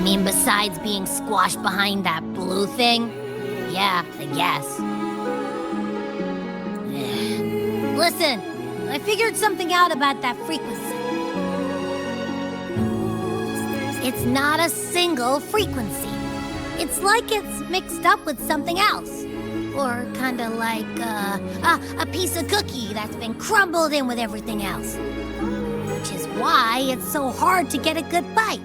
mean, besides being squashed behind that blue thing? Yeah, I guess. Listen, I figured something out about that frequency. It's not a single frequency. It's like it's mixed up with something else. Or kinda like, a piece of cookie that's been crumbled in with everything else. Which is why it's so hard to get a good bite.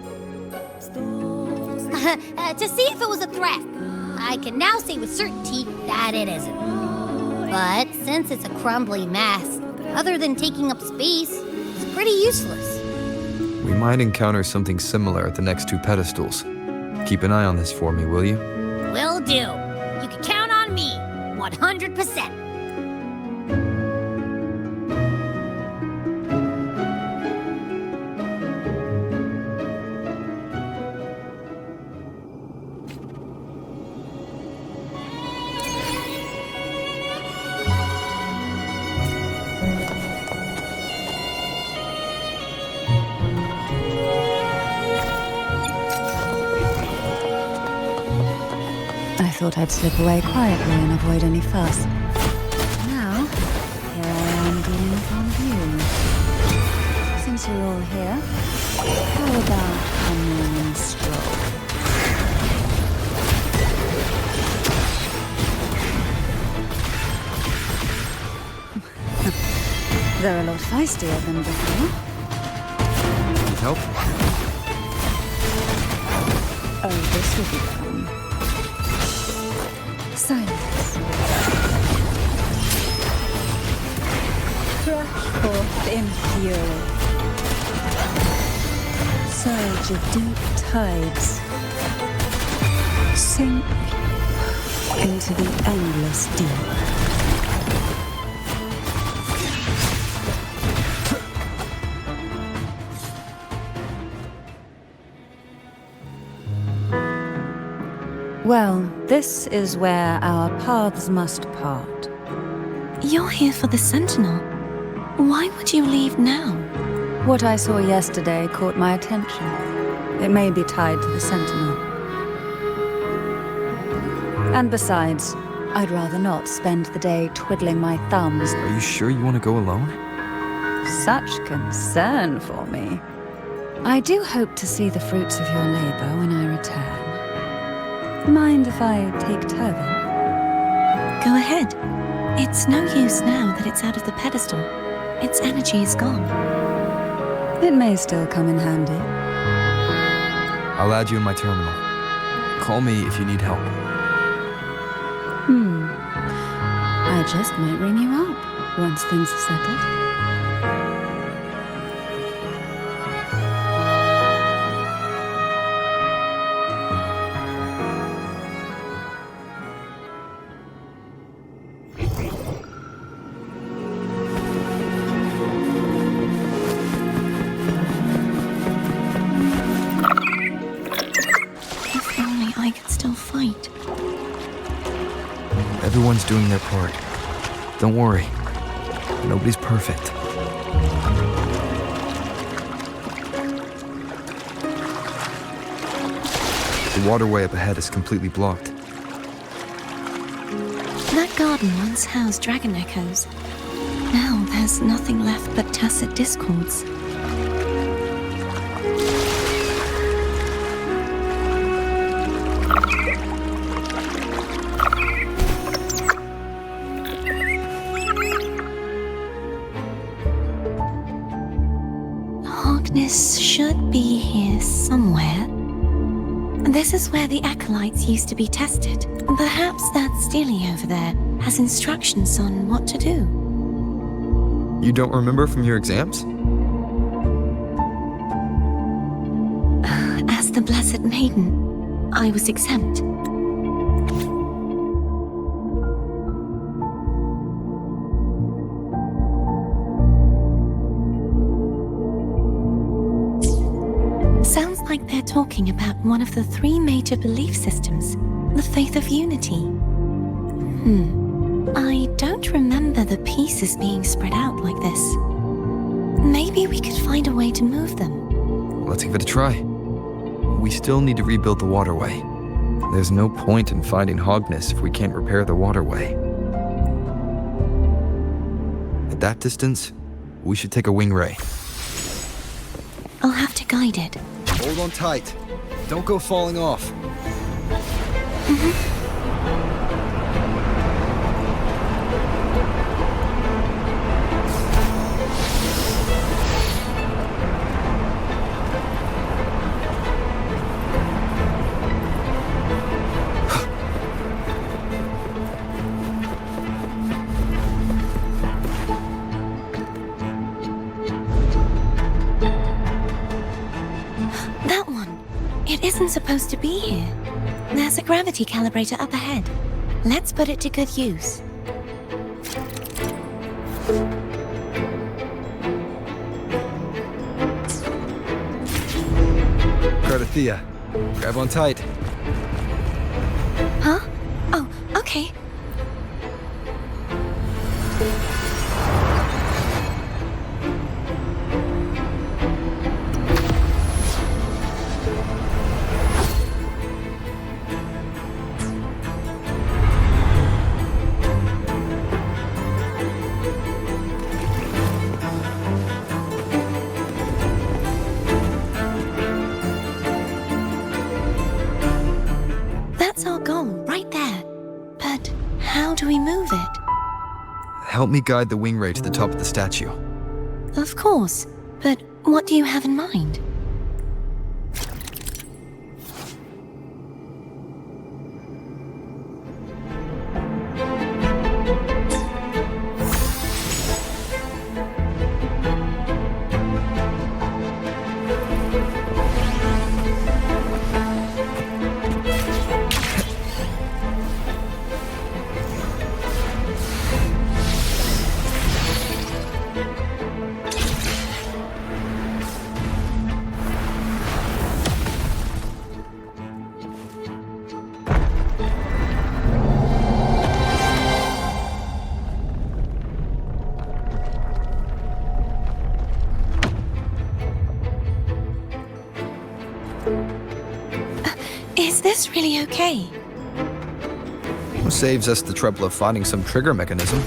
To see if it was a threat, I can now say with certainty that it isn't. But since it's a crumbly mess, other than taking up space, it's pretty useless. We might encounter something similar at the next two pedestals. Keep an eye on this for me, will you? Will do. You can count on me, 100%. I thought I'd slip away quietly and avoid any fuss. Now, here I am dealing from view. Since you're all here, how about a morning stroll? They're a lot feistier than before. Need help? Oh, this will be fun. Silence. Rush forth in fury. Surge of deep tides. Sink into the endless deep. Well, this is where our paths must part. You're here for the Sentinel. Why would you leave now? What I saw yesterday caught my attention. It may be tied to the Sentinel. And besides, I'd rather not spend the day twiddling my thumbs. Are you sure you want to go alone? Such concern for me. I do hope to see the fruits of your labor when I return. Mind if I take Turvin? Go ahead. It's no use now that it's out of the pedestal. Its energy is gone. It may still come in handy. I'll add you in my terminal. Call me if you need help. I just might ring you up once things are settled. Everyone's doing their part. Don't worry. Nobody's perfect. The waterway up ahead is completely blocked. That garden once housed dragon echoes. Now there's nothing left but tacit discords. This should be here somewhere. This is where the acolytes used to be tested. Perhaps that Steely over there has instructions on what to do. You don't remember from your exams? As the Blessed Maiden, I was exempt. Sounds like they're talking about one of the three major belief systems, the faith of unity. I don't remember the pieces being spread out like this. Maybe we could find a way to move them. Let's give it a try. we still need to rebuild the waterway. There's no point in finding Hogness if we can't repair the waterway. At that distance, we should take a wing ray. I'll have to guide it. Hold on tight. Don't go falling off. That one. It isn't supposed to be here. There's a gravity calibrator up ahead. Let's put it to good use. Cardathea, grab on tight. Huh? Oh, okay. That's our goal, right there. But how do we move it? Help me guide the wing ray to the top of the statue. Of course. But what do you have in mind? Is this really okay? Saves us the trouble of finding some trigger mechanism.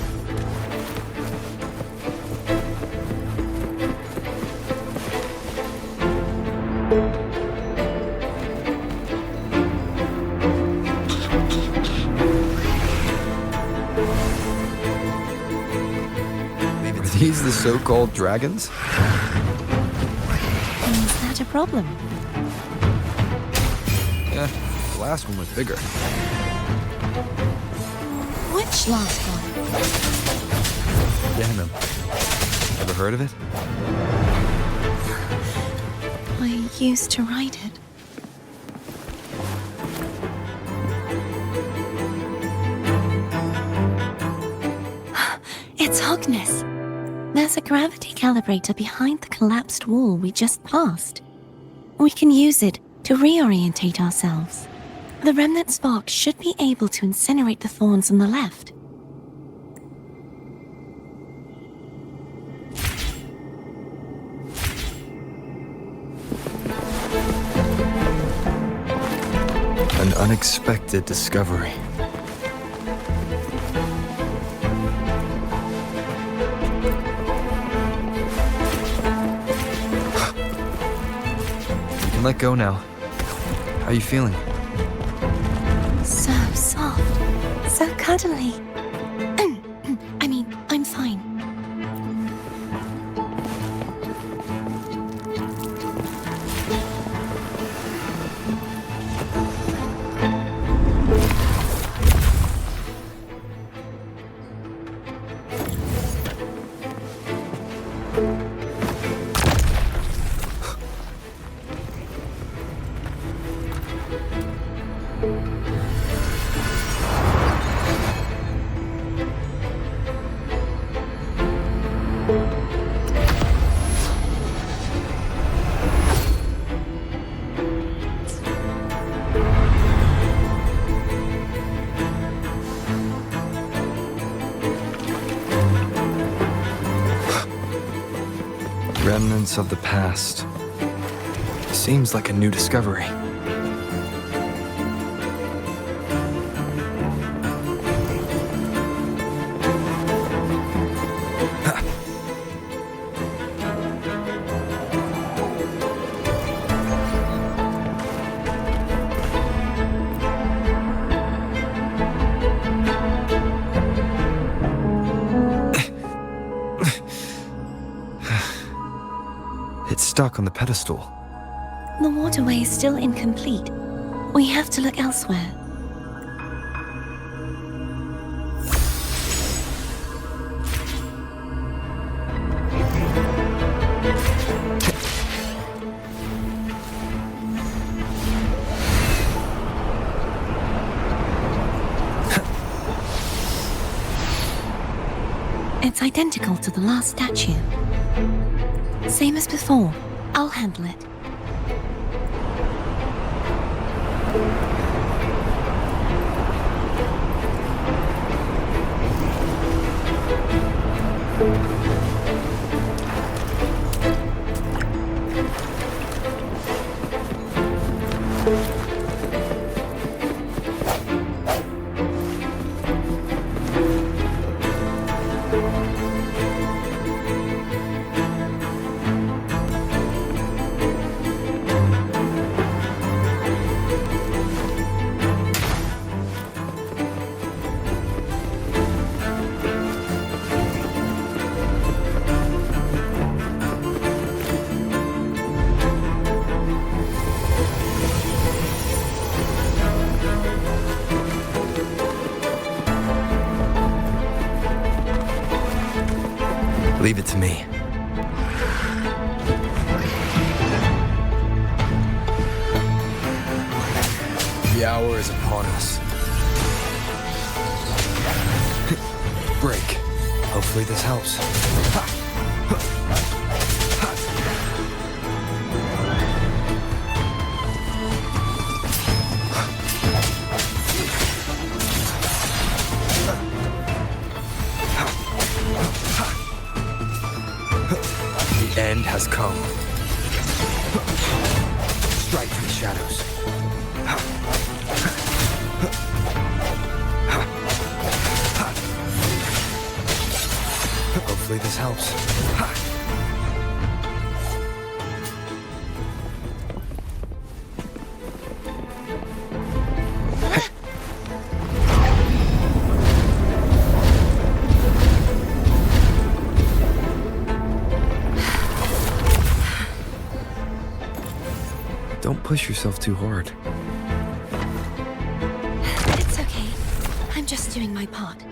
Are these the so-called dragons? Is that a problem? Yeah, the last one was bigger. Which last one? Ganem. Ever heard of it? I used to ride it. It's Hogness. There's a gravity calibrator behind the collapsed wall we just passed. We can use it to reorientate ourselves. The remnant spark should be able to incinerate the thorns on the left. An unexpected discovery. You can let go now. How are you feeling? So soft, so cuddly. I mean, I'm fine. Remnants of the past. Seems like a new discovery. stuck on the pedestal. The waterway is still incomplete. We have to look elsewhere. It's identical to the last statue. Same as before. I'll handle it. Leave it to me. The hour is upon us. Break. Hopefully this helps. The end has come. Strike the shadows. Hopefully this helps. Don't push yourself too hard. It's okay. I'm just doing my part.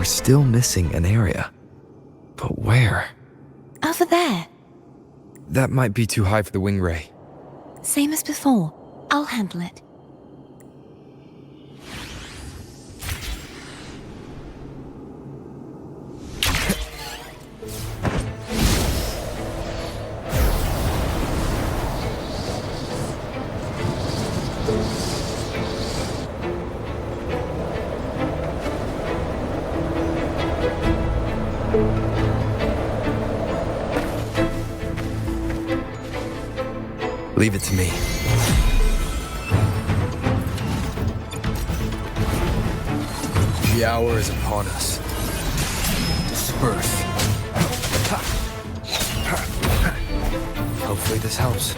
Still missing an area. But where? Over there. That might be too high for the wing ray. Same as before. I'll handle it. Leave it to me. The hour is upon us. Disperse. Hopefully Hopefully this helps.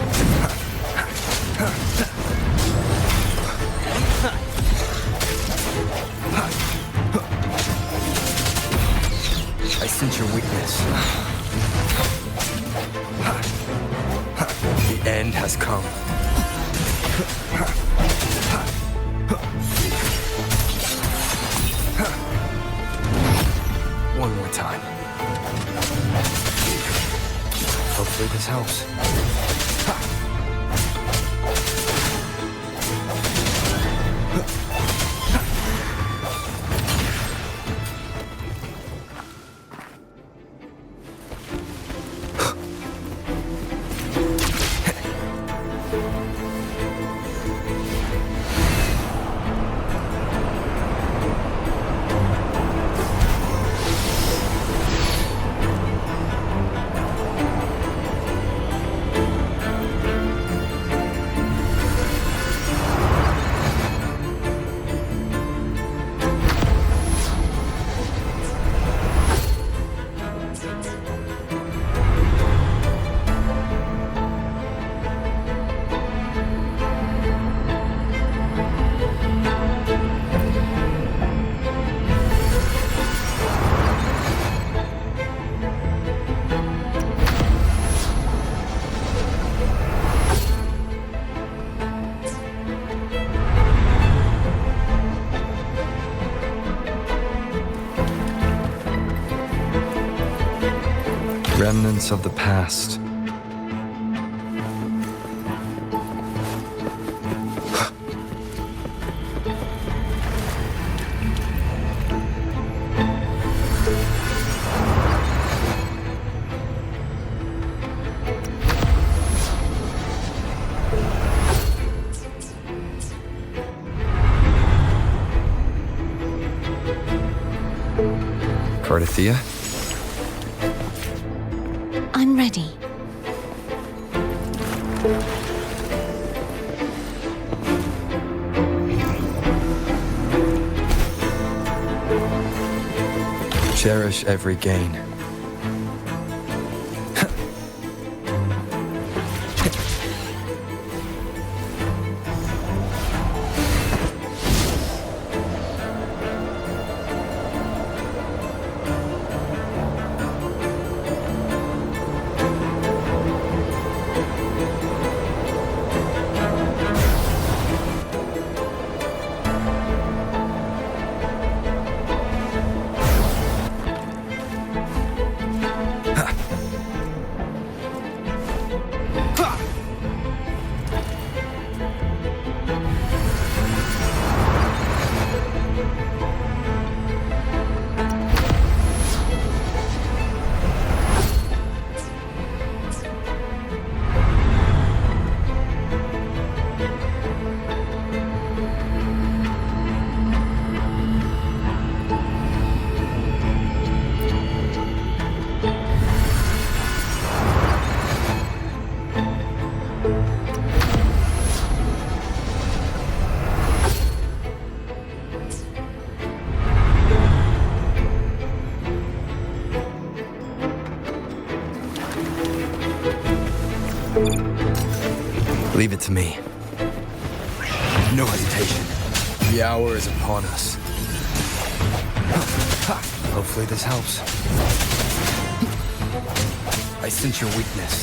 I sense your weakness. The end has come. One more time. Hopefully this helps. Remnants of the past. Cardathia? I'm ready. Cherish every gain. Leave it to me. No hesitation. The hour is upon us. Hopefully this helps. I sense your weakness.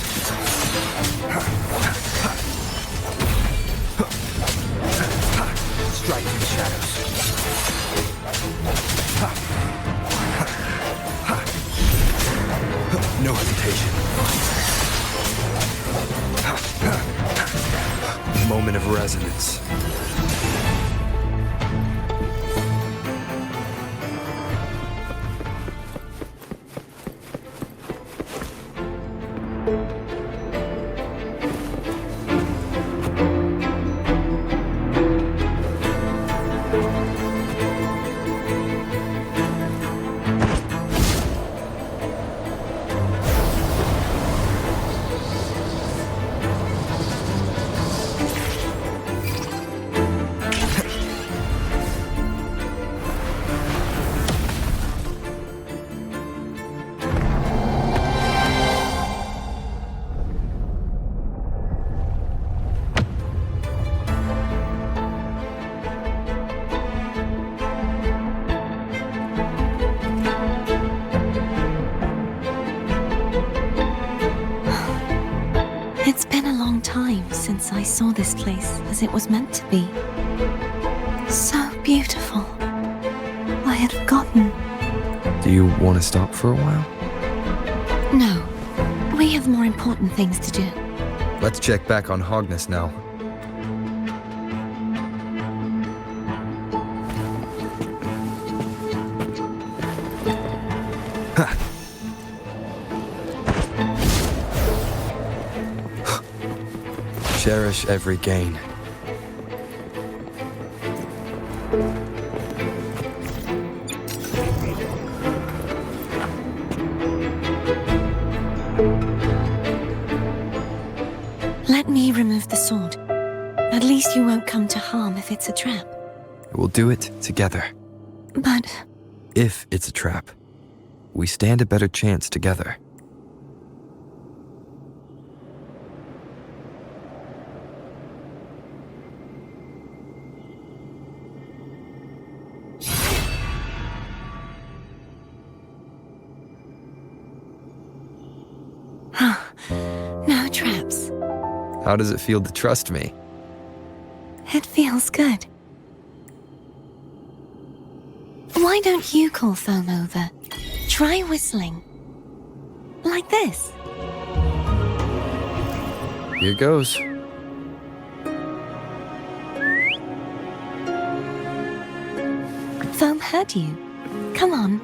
Strike through the shadows. No hesitation. Moment of resonance. once I saw this place as it was meant to be. So beautiful. I had forgotten. Do you want to stop for a while? No, we have more important things to do. Let's check back on Hogness now. Ha! Cherish every gain. Let me remove the sword. At least you won't come to harm if it's a trap. We'll do it together. But If it's a trap, we stand a better chance together. no traps. How does it feel to trust me? It feels good. Why don't you call Foam over? Try whistling. Like this. Here goes. Foam heard you. Come on.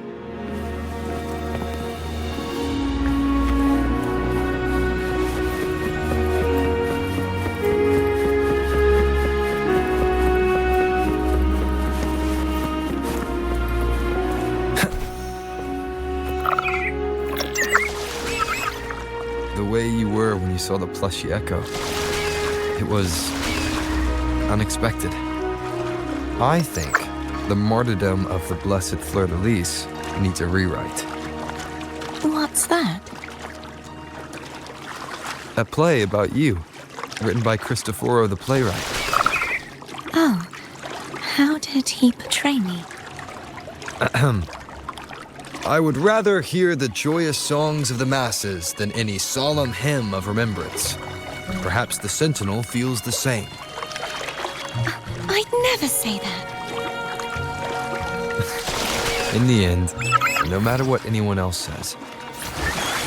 The way you were when you saw the plushy echo. It was unexpected. I think the martyrdom of the blessed fleur-de-lis needs a rewrite. What's that? A play about you, written by Cristoforo the playwright. Oh, how did he portray me? I would rather hear the joyous songs of the masses than any solemn hymn of remembrance. Perhaps the Sentinel feels the same. I'd never say that. In the end, no matter what anyone else says,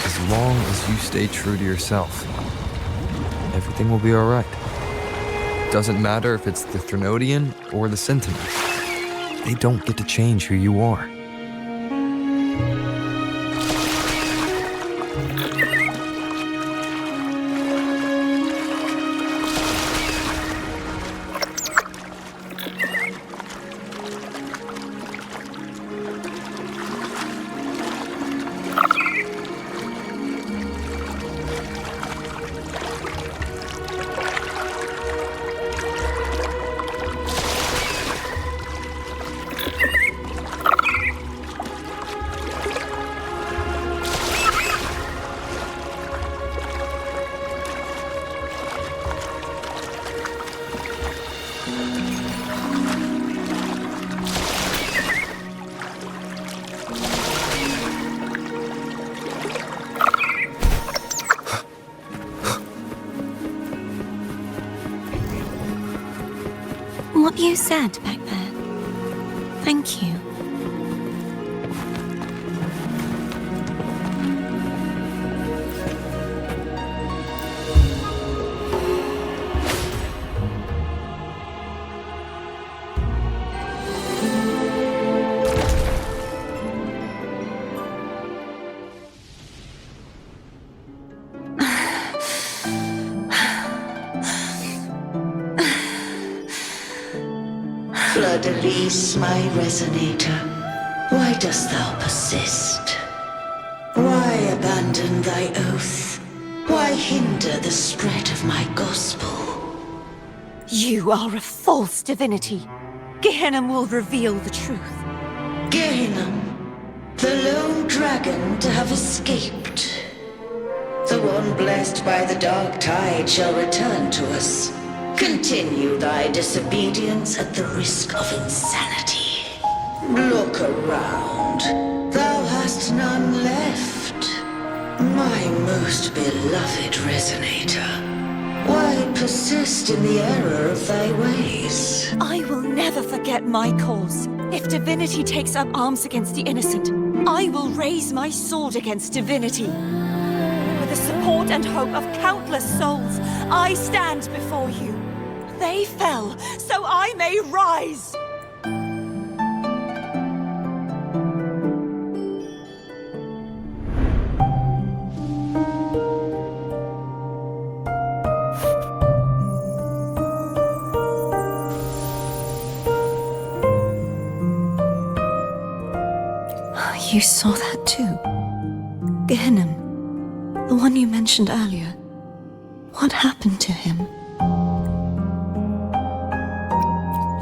as long as you stay true to yourself, everything will be all right. Doesn't matter if it's the Threnodian or the Sentinel. They don't get to change who you are. What you said back there. Thank you. Fleur-de-lis, my resonator, why dost thou persist? Why abandon thy oath? Why hinder the spread of my gospel? You are a false divinity. Gehenna will reveal the truth. Gehenna, the lone dragon to have escaped. The one blessed by the dark tide shall return to us. Continue thy disobedience at the risk of insanity. Look around. Thou hast none left. My most beloved resonator. Why persist in the error of thy ways? I will never forget my cause. If divinity takes up arms against the innocent, I will raise my sword against divinity. With the support and hope of countless souls, I stand before you. They fell, so I may rise! You saw that too? Gehenna, the one you mentioned earlier. What happened to him?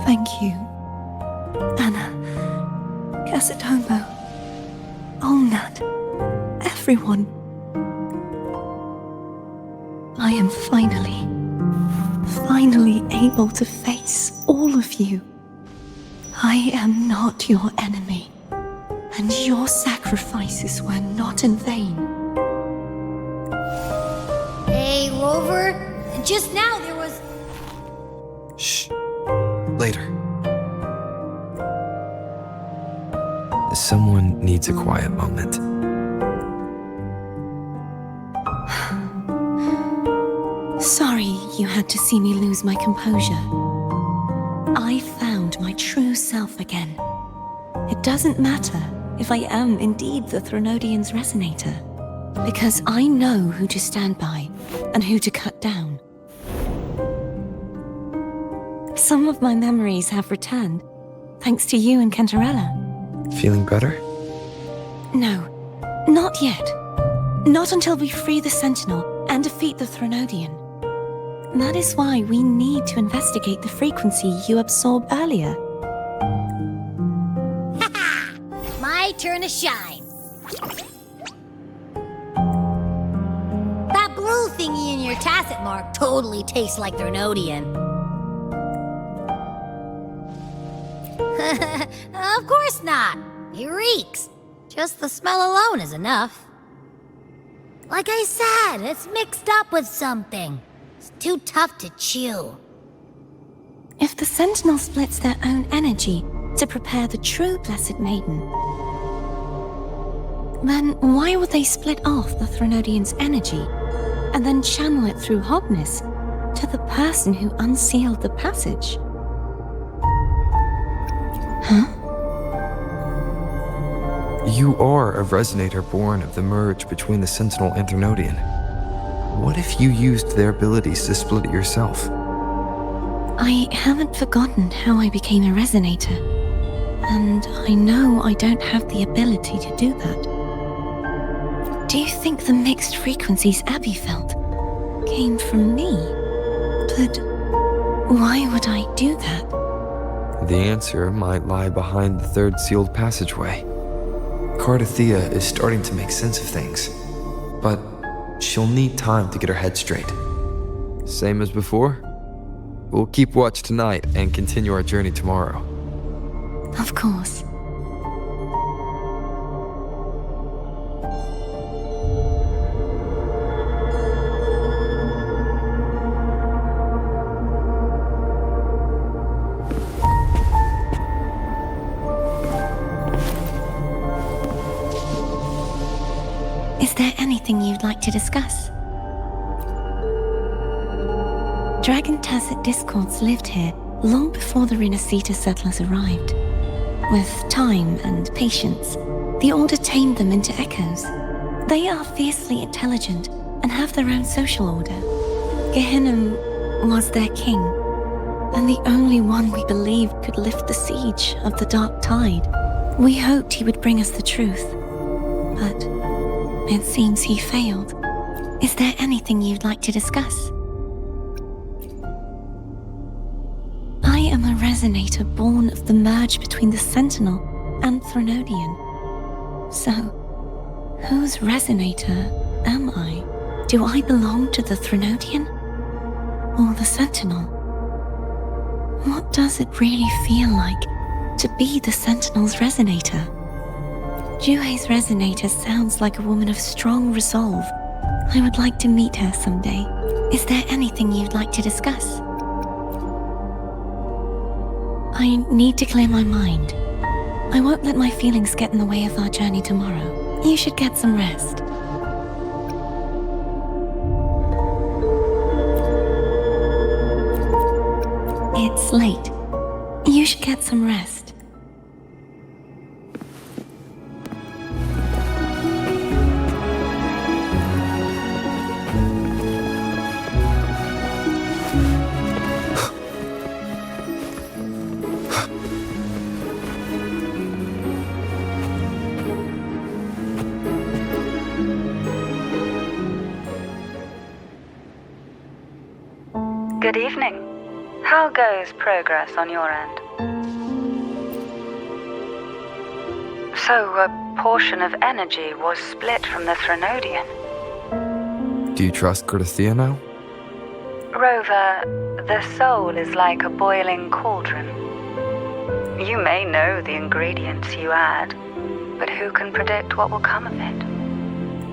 Thank you. Anna, Casitomo, Olnat, everyone. I am finally able to face all of you. I am not your enemy. And your sacrifices were not in vain. Hey, Rover. Just now there was... Shh. Later. Someone needs a quiet moment. Sorry you had to see me lose my composure. I found my true self again. It doesn't matter if I am indeed the Threnodian's resonator, because I know who to stand by and who to cut down. Some of my memories have returned, thanks to you and Cantarella. Feeling better? No, not yet. Not until we free the Sentinel and defeat the Threnodian. That is why we need to investigate the frequency you absorbed earlier. My turn to shine. That blue thingy in your tacit mark totally tastes like Threnodian. Of course not. It reeks. Just the smell alone is enough. Like I said, it's mixed up with something. It's too tough to chew. If the Sentinel splits their own energy to prepare the true Blessed Maiden, then why would they split off the Threnodian's energy and then channel it through Hognis to the person who unsealed the passage? Huh? You are a resonator born of the merge between the Sentinel and Threnodian. What if you used their abilities to split it yourself? I haven't forgotten how I became a resonator, and I know I don't have the ability to do that. Do you think the mixed frequencies Abby felt came from me? But why would I do that? The answer might lie behind the third sealed passageway. Cardathea is starting to make sense of things, but she'll need time to get her head straight. Same as before? We'll keep watch tonight and continue our journey tomorrow. Of course. Is there anything you'd like to discuss? Dragon Tacet discords lived here long before the Renacita settlers arrived. With time and patience, the Order tamed them into echoes. They are fiercely intelligent and have their own social order. Gehenna was their king, and the only one we believed could lift the siege of the Dark Tide. We hoped he would bring us the truth, but it seems he failed. Is there anything you'd like to discuss? I am a resonator born of the merge between the Sentinel and Threnodian. So, whose resonator am I? Do I belong to the Threnodian? Or the Sentinel? What does it really feel like to be the Sentinel's resonator? Juhe's resonator sounds like a woman of strong resolve. I would like to meet her someday. Is there anything you'd like to discuss? I need to clear my mind. I won't let my feelings get in the way of our journey tomorrow. You should get some rest. It's late. You should get some rest. Good evening. How goes progress on your end? So, a portion of energy was split from the Threnodian. Do you trust Cardathia now? Rover, the soul is like a boiling cauldron. You may know the ingredients you add, but who can predict what will come of it?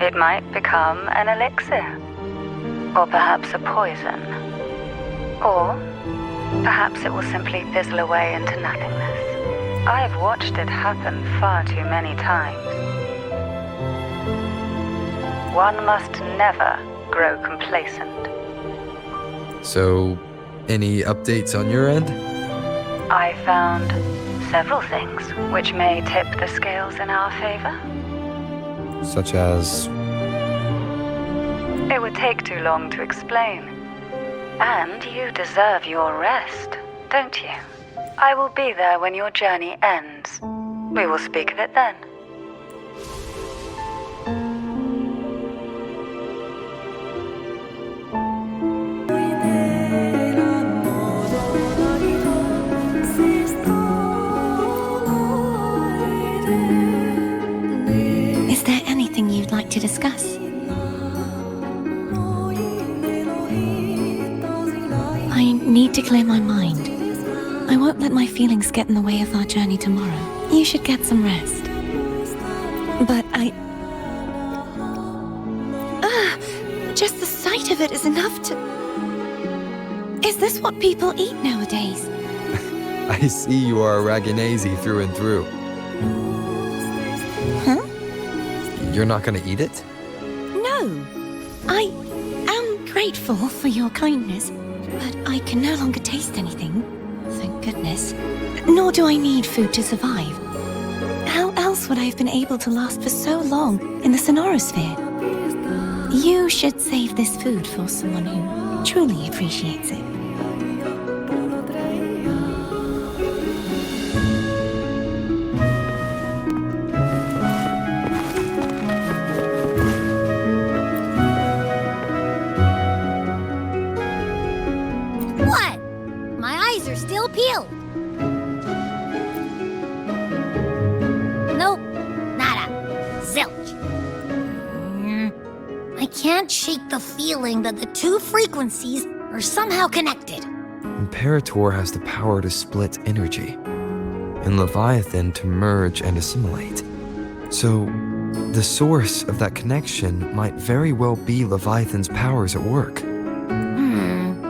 It might become an elixir, or perhaps a poison. Or perhaps it will simply fizzle away into nothingness. I've watched it happen far too many times. One must never grow complacent. So, any updates on your end? I found several things which may tip the scales in our favor. Such as... It would take too long to explain. And you deserve your rest, don't you? I will be there when your journey ends. We will speak of it then. Is there anything you'd like to discuss? I need to clear my mind. I won't let my feelings get in the way of our journey tomorrow. You should get some rest. But just the sight of it is enough to... Is this what people eat nowadays? I see you are a Raganazi through and through. Huh? You're not gonna eat it? No. I am grateful for your kindness, but I can no longer taste anything. Thank goodness. Nor do I need food to survive. How else would I have been able to last for so long in the Sonorosphere? You should save this food for someone who truly appreciates it. What? My eyes are still peeled. Nope, nada, zilch. I can't shake the feeling that the two frequencies are somehow connected. Imperator has the power to split energy, and Leviathan to merge and assimilate. So, the source of that connection might very well be Leviathan's powers at work.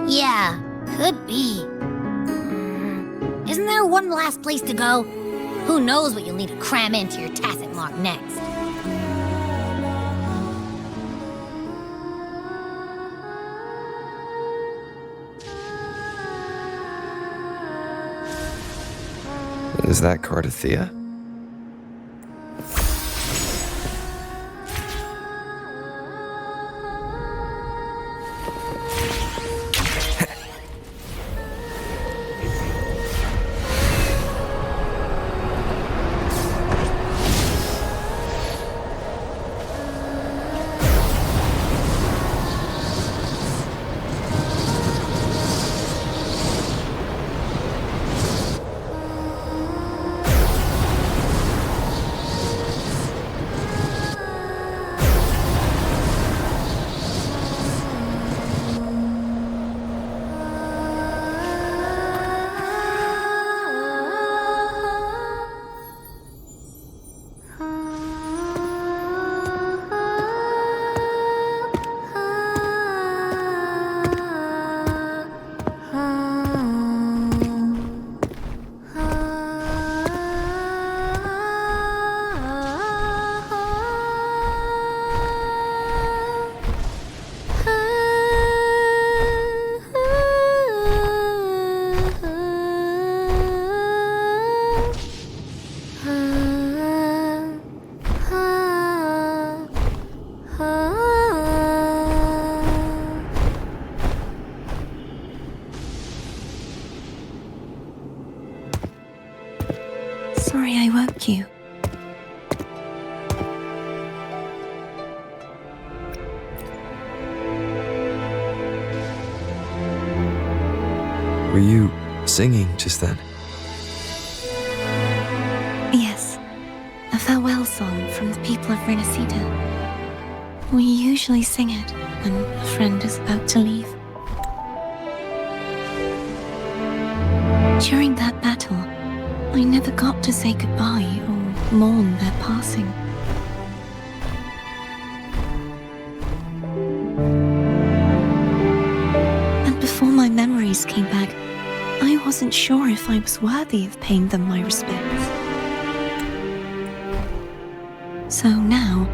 Yeah, could be. Isn't there one last place to go? Who knows what you'll need to cram into your tacit mark next? Is that Cardathia? Were you singing just then? Yes, a farewell song from the people of Renacida. We usually sing it when a friend is about to leave. During that battle, I never got to say goodbye or mourn their passing. And before my memories came back, I wasn't sure if I was worthy of paying them my respects. So now,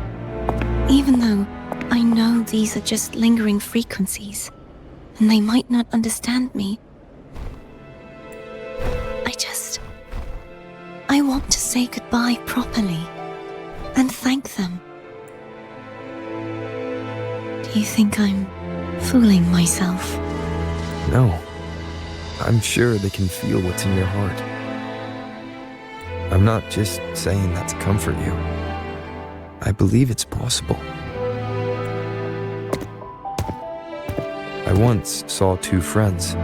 even though I know these are just lingering frequencies, and they might not understand me, I want to say goodbye properly and thank them. Do you think I'm fooling myself? No. I'm sure they can feel what's in your heart. I'm not just saying that to comfort you. I believe it's possible. I once saw two friends,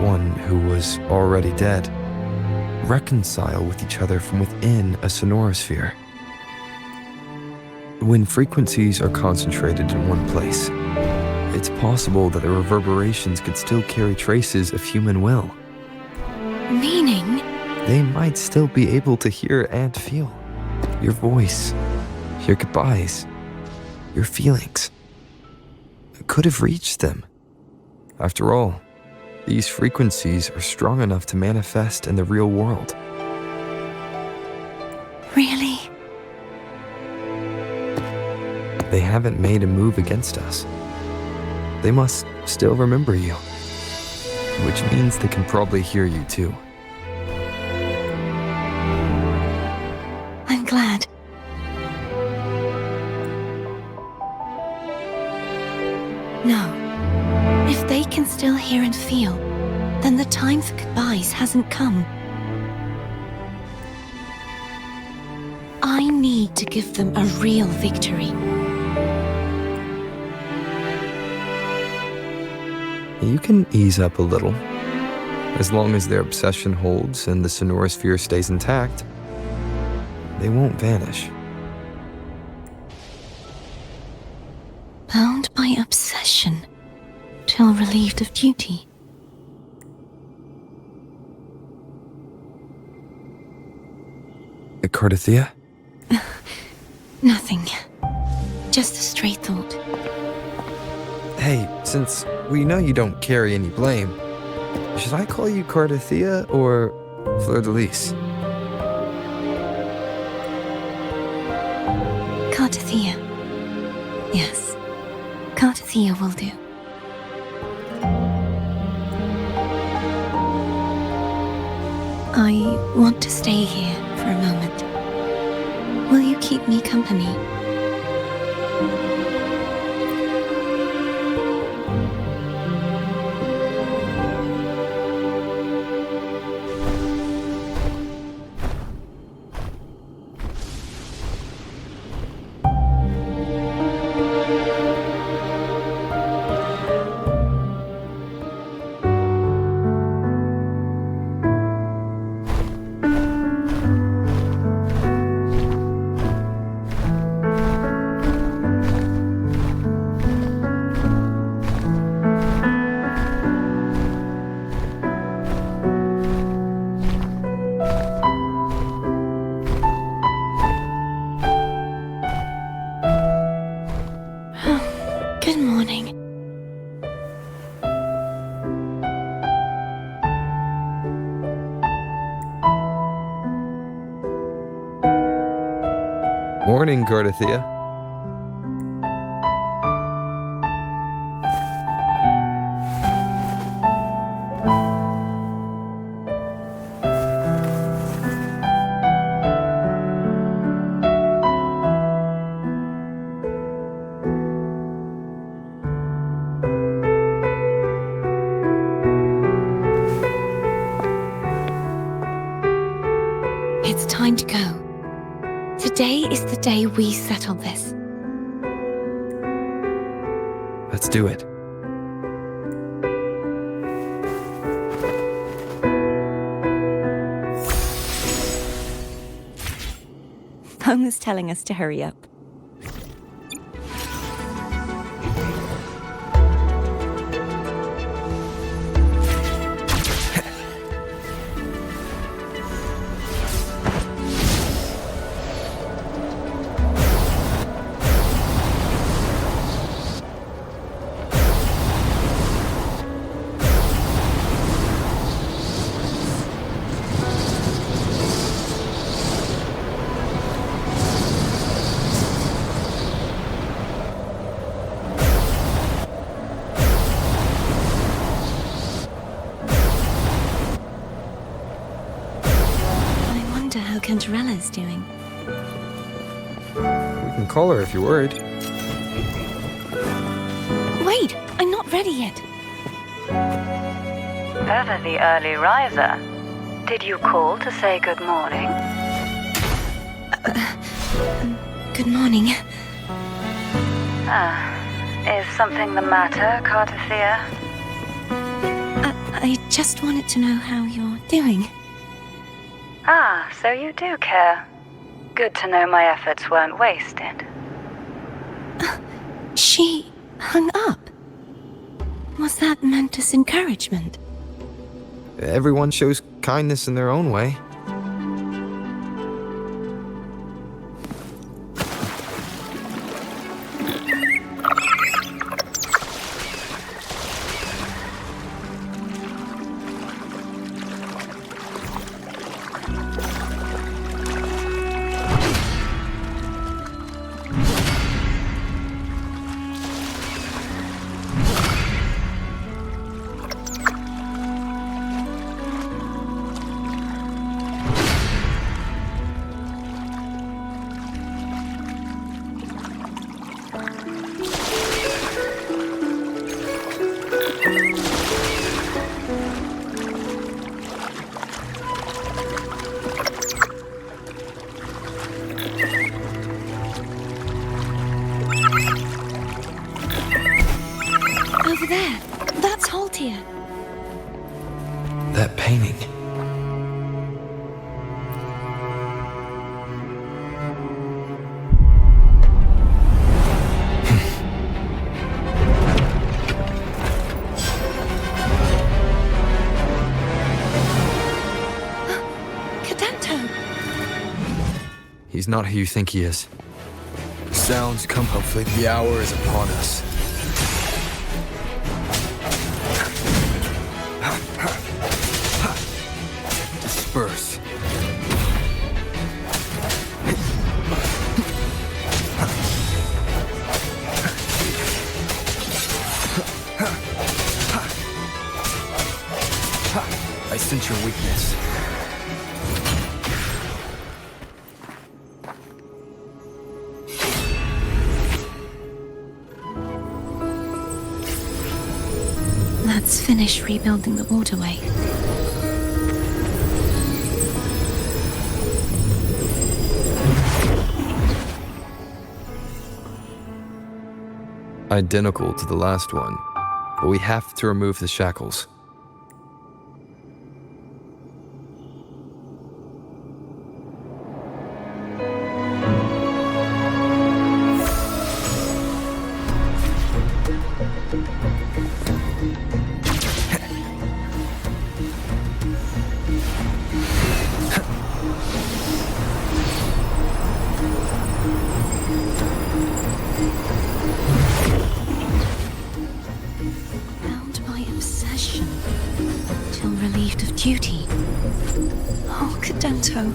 one who was already dead, reconcile with each other from within a sonorosphere. When frequencies are concentrated in one place, it's possible that the reverberations could still carry traces of human will. Meaning? They might still be able to hear and feel your voice, your goodbyes, your feelings. It could have reached them. After all, these frequencies are strong enough to manifest in the real world. Really? They haven't made a move against us. They must still remember you, which means they can probably hear you too. I'm glad. No. If they can still hear and feel, then the time for goodbyes hasn't come. I need to give them a real victory. You can ease up a little. As long as their obsession holds and the sonorosphere stays intact, they won't vanish. Bound by obsession, till relieved of duty. Cardathia? Nothing. Just a stray thought. Hey, since we know you don't carry any blame, should I call you Cardathia or Fleur-de-Lis? Cardathia. Yes. Cardathia will do. I want to stay here for a moment. Will you keep me company? Good morning. Morning, Cardathia. It's time to go. Today is the day we settle this. Let's do it. phone is telling us to hurry up. How Cantarella's doing. We can call her if you're worried. Wait, I'm not ready yet. Ever the early riser. Did you call to say good morning? Good morning. Is something the matter, Cartathea? I just wanted to know how you're doing. So you do care. Good to know my efforts weren't wasted. She hung up. Was that meant as encouragement? Everyone shows kindness in their own way. Over there. That's Haltia. That painting. Cadento. He's not who you think he is. Sounds come. Hopefully the hour is upon us. Disperse. I sense your weakness. Let's finish rebuilding the waterway. Identical to the last one, but we have to remove the shackles. Duty. Oh, Cadento,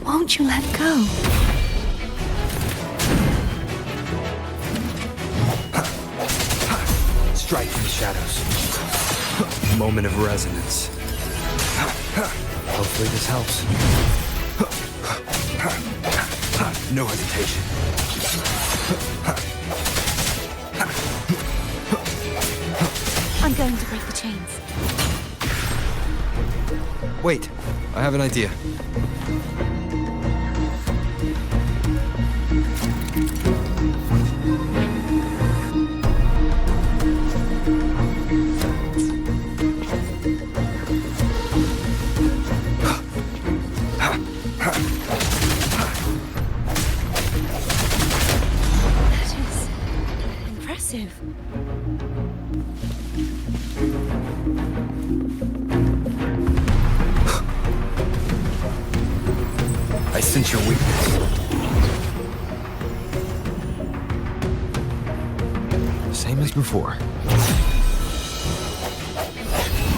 won't you let go? Strike in the shadows. Moment of resonance. Hopefully this helps. No hesitation. I'm going to break the chains. Wait, I have an idea. elusive. I sense your weakness. Same as before.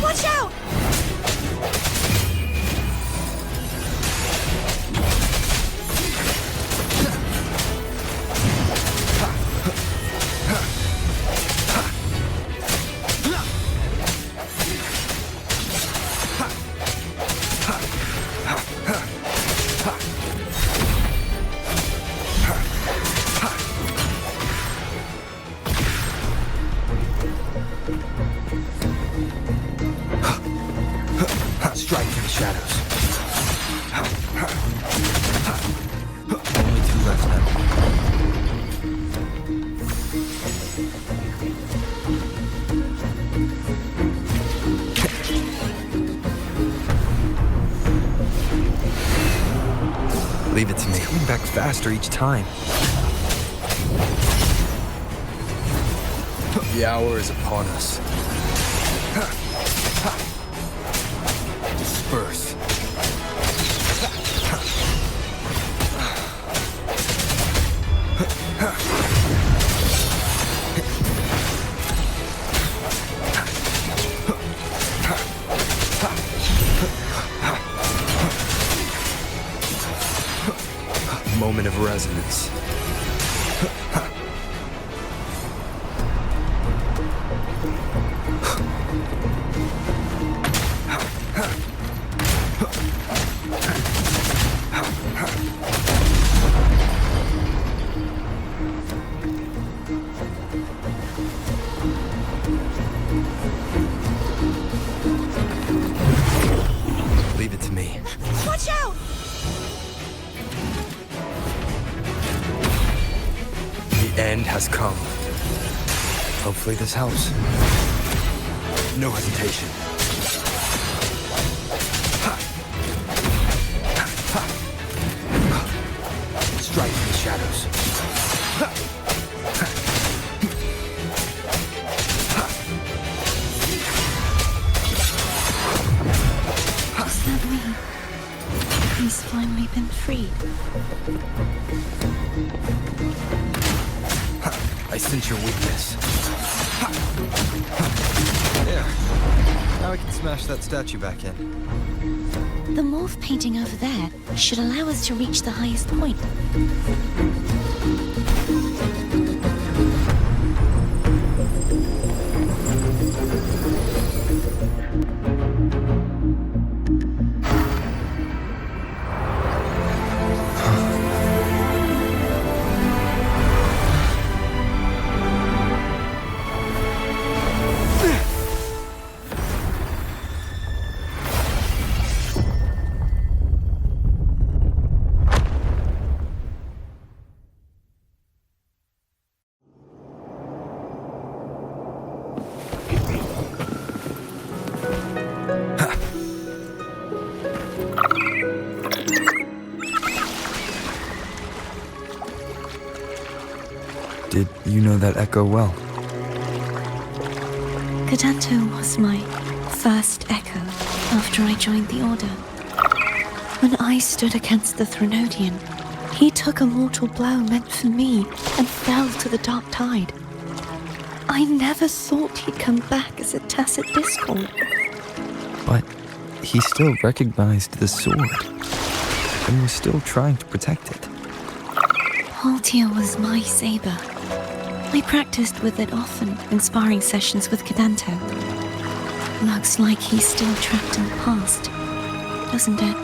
Watch out! Strike for the shadows. Only two left now. Leave it to me. It's coming back faster each time. The hour is upon us. Disperse. Moment of resonance. Leave it to me. Watch out! The end has come. Hopefully this helps. No hesitation. Strike in the shadows. Does that mean he's finally been freed? I sense your weakness. There. Now I can smash that statue back in. The morph painting over there should allow us to reach the highest point. Did you know that echo well? Cadanto was my first echo after I joined the Order. When I stood against the Threnodian, he took a mortal blow meant for me and fell to the dark tide. I never thought he'd come back as a tacit discord. But he still recognized the sword and was still trying to protect it. Haltia was my saber. I practiced with it often in sparring sessions with Cadanto. Looks like he's still trapped in the past, doesn't it?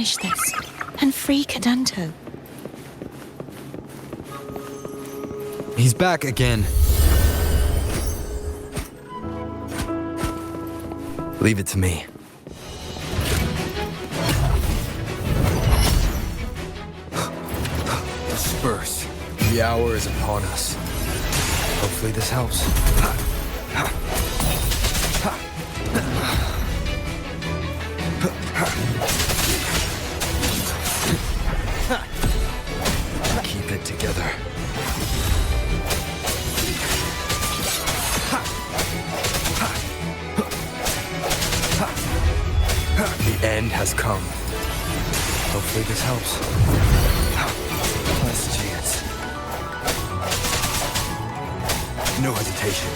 finish this and free Cadanto. He's back again. Leave it to me. Disperse. The hour is upon us. Hopefully this helps. Keep it together. The end has come. Hopefully this helps. Last chance. No hesitation.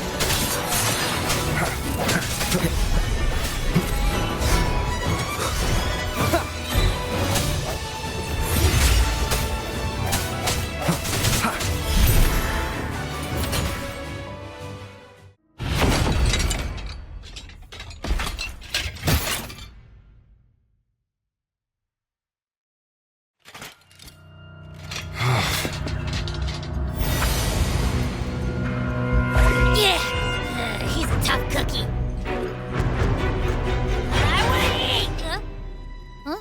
Yeah, he's a tough cookie. I want to eat. Huh?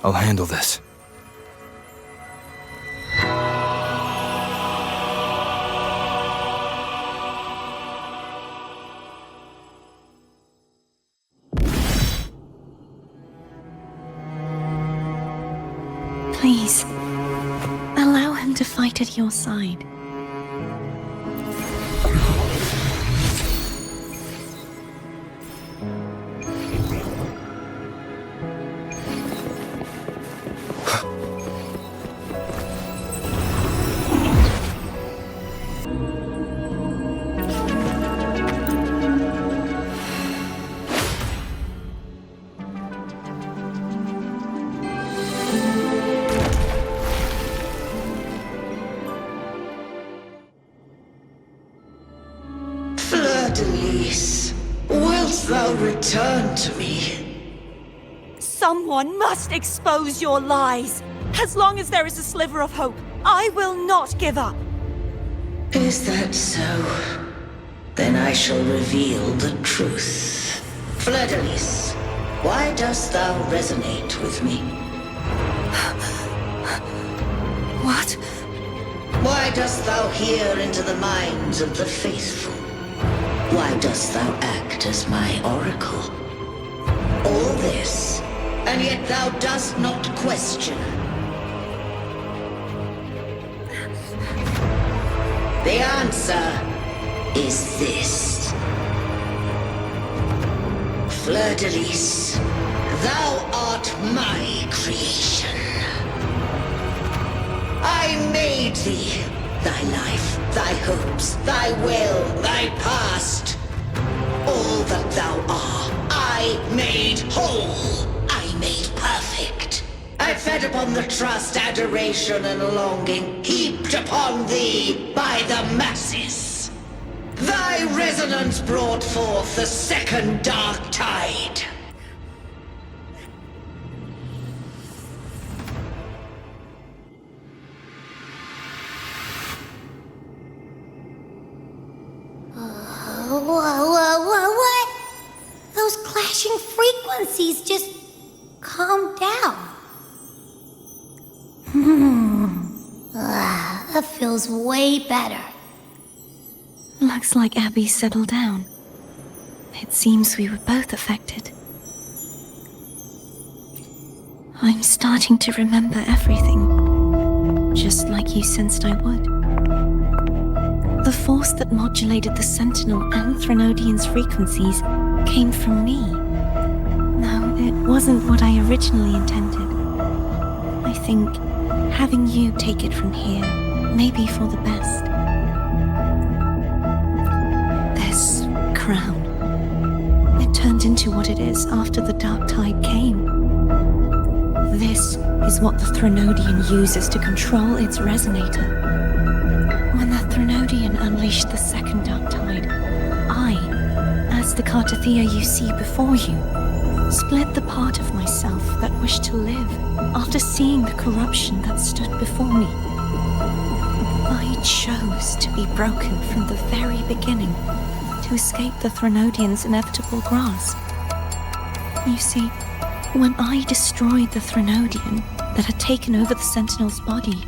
I'll handle this. Please, allow him to fight at your side. Fleur-de-Lis, wilt thou return to me? Someone must expose your lies. As long as there is a sliver of hope, I will not give up. Is that so? Then I shall reveal the truth. Fleur-de-Lis, why dost thou resonate with me? What? Why dost thou hear into the minds of the faithful? Why dost thou act as my oracle? All this, and yet thou dost not question. The answer is this. Fleur-de-Lis, thou art my creation. I made thee, thy life, thy hopes, thy will, thy past. All that thou art, I made whole. I made perfect. I fed upon the trust, adoration, and longing heaped upon thee by the masses. Thy resonance brought forth the second dark tide. What? Those clashing frequencies just calmed down. That feels way better. Looks like Abby settled down. It seems we were both affected. I'm starting to remember everything, just like you sensed I would. The force that modulated the Sentinel and Threnodian's frequencies came from me. No, it wasn't what I originally intended. I think having you take it from here may be for the best. This crown, into what it is after the dark tide came. This is what the Threnodian uses to control its resonator. When the Threnodian unleashed the second dark tide, I, as the Cartathea you see before you, split the part of myself that wished to live after seeing the corruption that stood before me. I chose to be broken from the very beginning to escape the Threnodian's inevitable grasp. You see, when I destroyed the Threnodian that had taken over the Sentinel's body,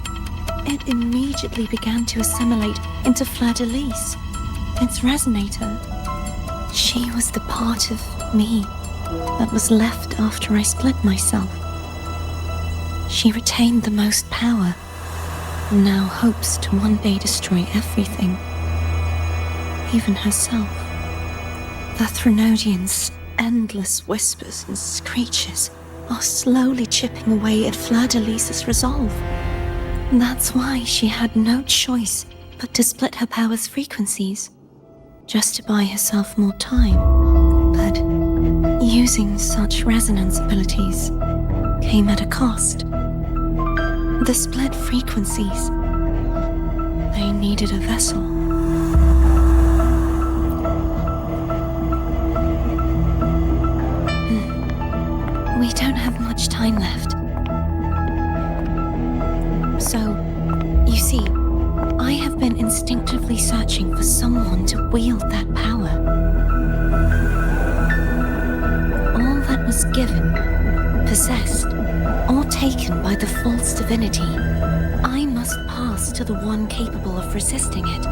it immediately began to assimilate into Fleur-de-Lis, its resonator. She was the part of me that was left after I split myself. She retained the most power, and now hopes to one day destroy everything, even herself. The Threnodian's endless whispers and screeches are slowly chipping away at Fleur-de-Lis's resolve. That's why she had no choice but to split her power's frequencies, just to buy herself more time. But using such resonance abilities came at a cost. The split frequencies, they needed a vessel. We don't have much time left. So, you see, I have been instinctively searching for someone to wield that power. All that was given, possessed, or taken by the false divinity, I must pass to the one capable of resisting it.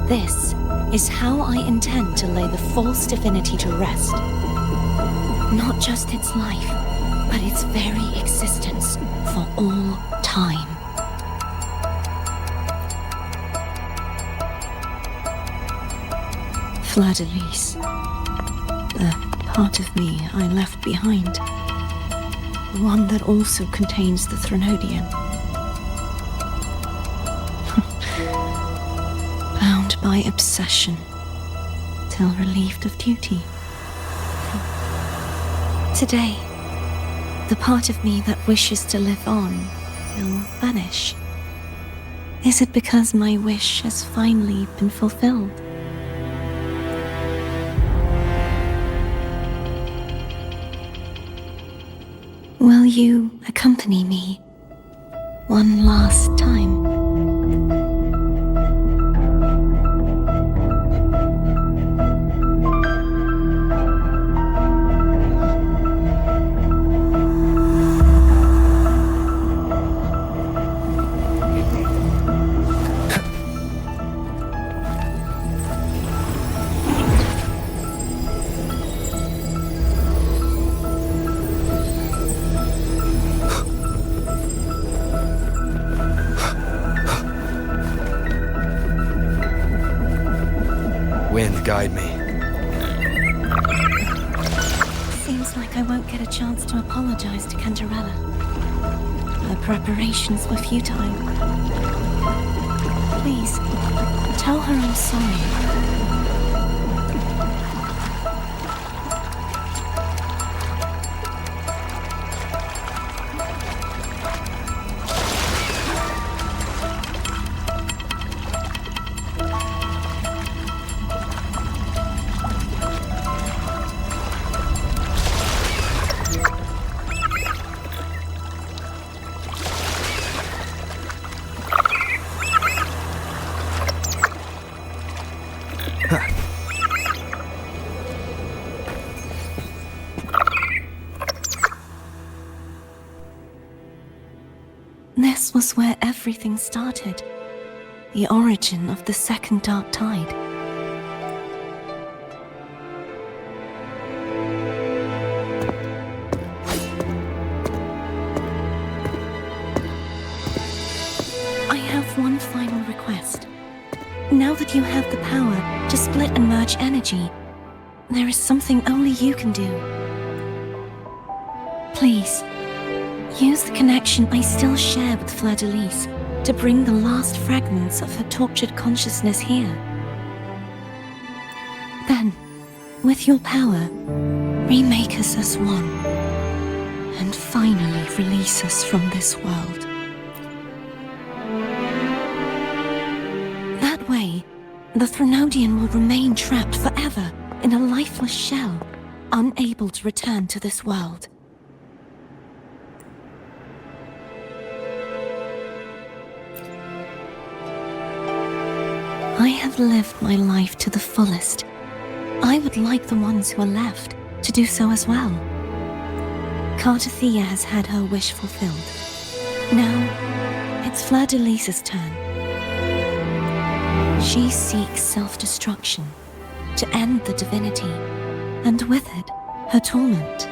This is how I intend to lay the false divinity to rest. Not just its life, but its very existence for all time. Fleur-de-Lis, the part of me I left behind. The one that also contains the Threnodian. Bound by obsession, till relieved of duty. Today, the part of me that wishes to live on will vanish. Is it because my wish has finally been fulfilled? Will you accompany me one last time? Wind, guide me. Seems like I won't get a chance to apologize to Cantarella. Her preparations were futile. Please, tell her I'm sorry. This was where everything started. The origin of the second dark tide. I have one final request. Now that you have the power to split and merge energy, there is something only you can do. Please, use the connection I still share with Fleur-de-Lis to bring the last fragments of her tortured consciousness here. Then, With your power, remake us as one, and finally release us from this world. That way, the Threnodian will remain trapped forever in a lifeless shell, unable to return to this world. I have lived my life to the fullest. I would like the ones who are left to do so as well. Cartathea has had her wish fulfilled. Now, it's Fleur-de-Lis's turn. She seeks self-destruction to end the divinity, and with it, her torment.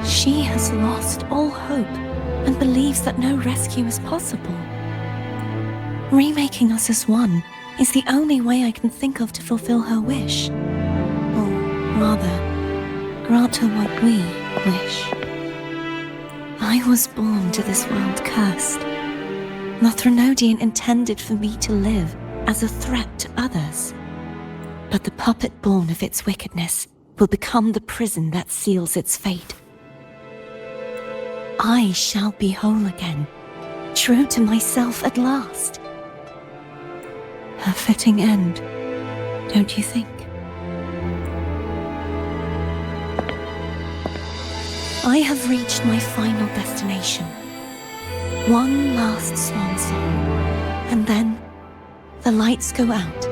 She has lost all hope and believes that no rescue is possible. Remaking us as one is the only way I can think of to fulfill her wish. Or rather, grant her what we wish. I was born to this world cursed. The Threnodian intended for me to live as a threat to others. But the puppet born of its wickedness will become the prison that seals its fate. I shall be whole again, true to myself at last. A fitting end, don't you think? I have reached my final destination. One last swan song, and then the lights go out.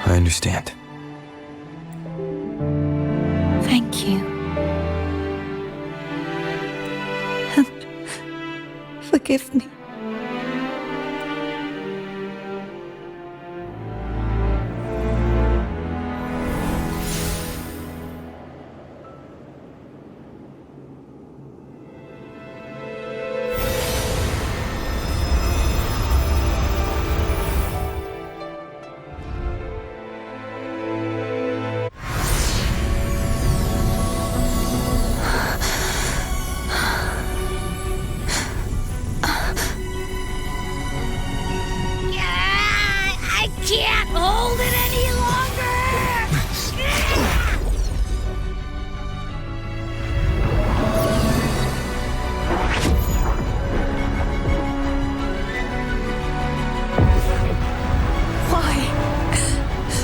I understand. Thank you. And forgive me. I can't hold it any longer!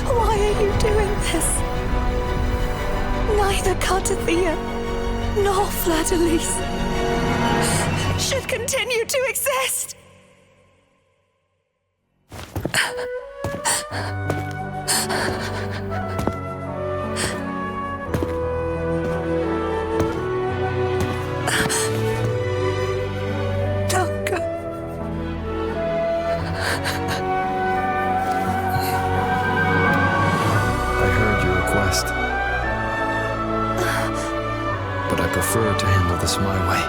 Why are you doing this? Neither Cartathea nor Fleur-de-Lis should continue to exist. Don't go. I heard your request. But I prefer to handle this my way.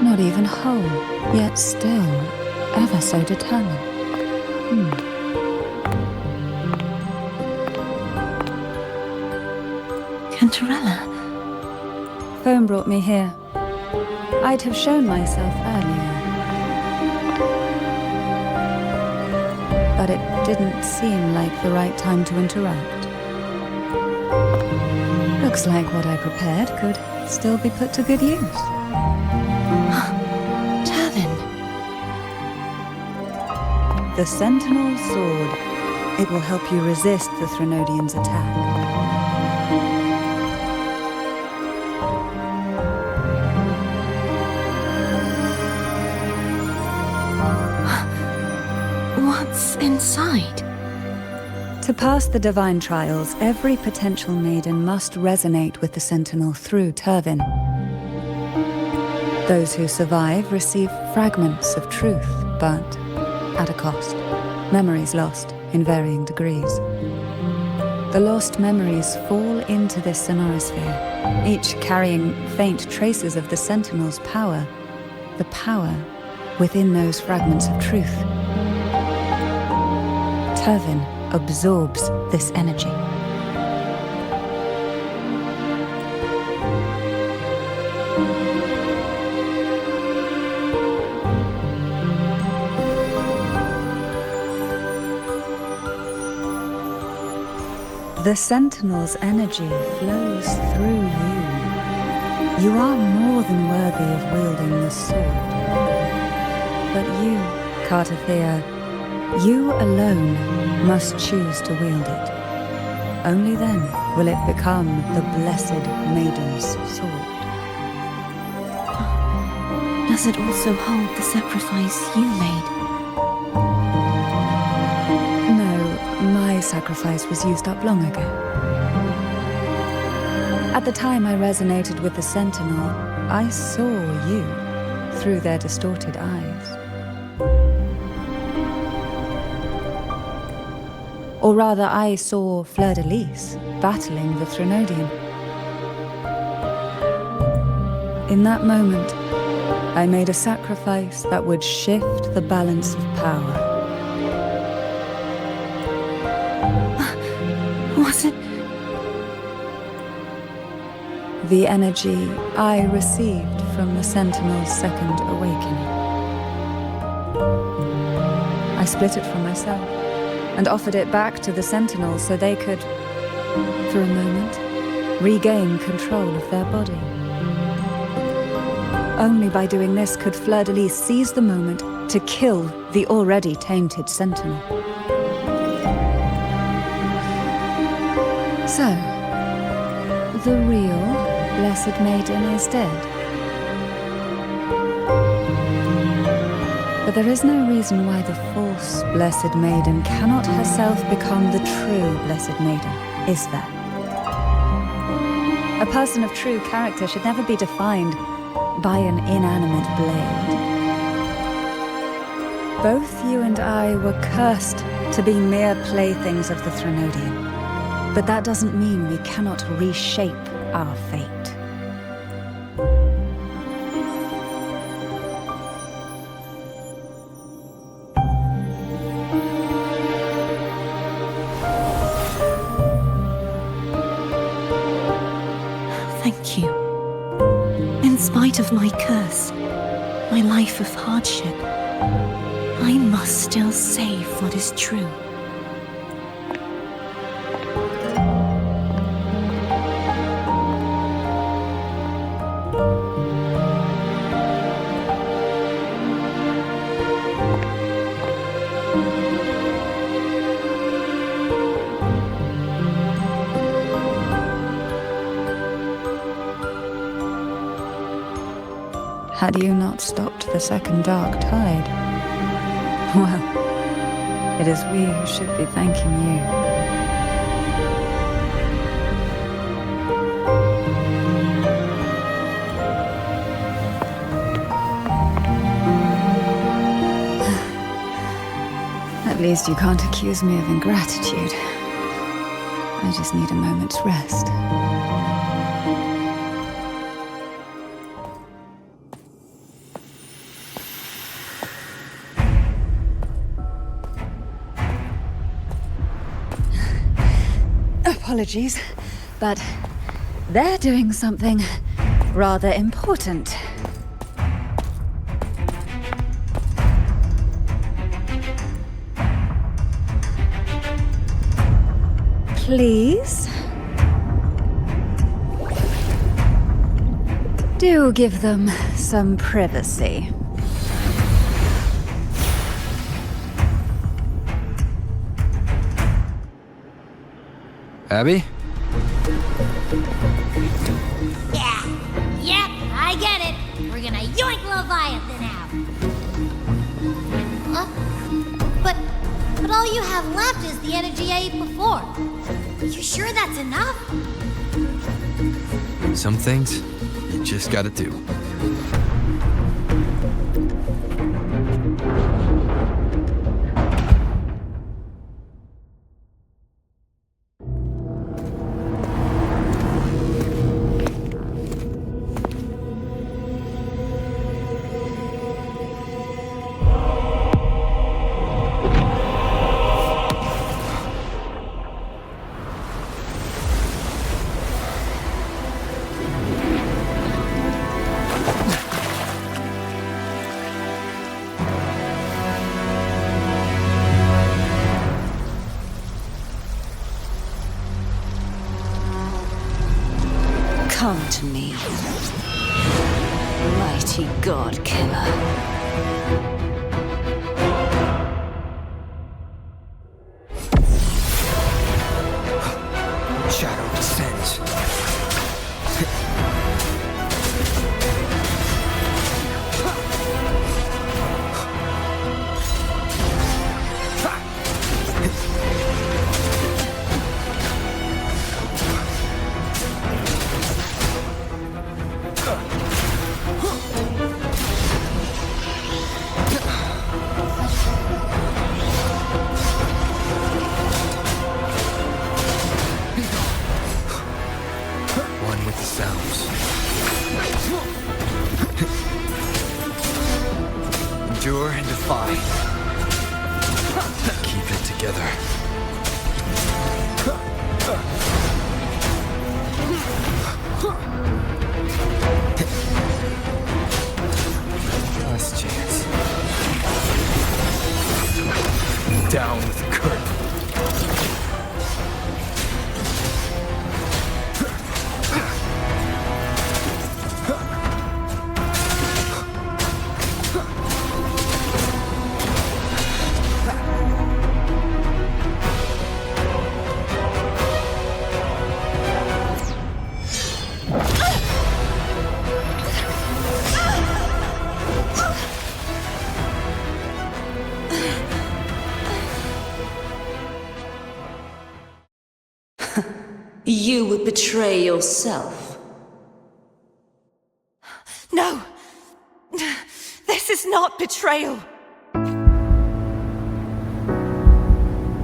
Not even whole, yet still ever so determined. Cantarella, Phone brought me here. I'd have shown myself earlier. But it didn't seem like the right time to interrupt. Looks like what I prepared could still be put to good use. Tavin. The Sentinel Sword. It will help you resist the Threnodian's attack. What's inside? To pass the divine trials, every potential maiden must resonate with the Sentinel through Turvin. Those who survive receive fragments of truth, but at a cost. Memories lost in varying degrees. The lost memories fall into this sonorosphere, each carrying faint traces of the Sentinel's power, the power within those fragments of truth. Turvin absorbs this energy. The Sentinel's energy flows through you. You are more than worthy of wielding this sword. But you, Cartathea, you alone must choose to wield it. Only then will it become the Blessed Maiden's sword. Does it also hold the sacrifice you made? No, my sacrifice was used up long ago. At the time I resonated with the Sentinel, I saw you through their distorted eyes. Or rather, I saw Fleur-de-Lis battling the Threnodian. In that moment, I made a sacrifice that would shift the balance of power. Was it? The energy I received from the Sentinel's second awakening. I split it from myself and offered it back to the Sentinels so they could, for a moment, regain control of their body. Only by doing this could Fleur-de-Lis seize the moment to kill the already tainted Sentinel. So, the real Blessed Maiden is dead. But there is no reason why the false Blessed Maiden cannot herself become the true Blessed Maiden, is there? A person of true character should never be defined by an inanimate blade. Both you and I were cursed to be mere playthings of the Threnodian. But that doesn't mean we cannot reshape our fate. Thank you. In spite of my curse, my life of hardship, I must still save what is true. Had you not stopped the second dark tide? Well, it is we who should be thanking you. At least you can't accuse me of ingratitude. I just need a moment's rest. Apologies, but they're doing something rather important. Please? Do give them some privacy. Abby? Yep, I get it. We're gonna yoink Leviathan out. Huh? But But all you have left is the energy I ate before. You sure that's enough? Some things you just gotta do. Come to me, mighty god killer. Shadow descends. One with the sounds. Endure and defy. Keep it together. Last chance. Down with the curtain. You would betray yourself. No! This is not betrayal!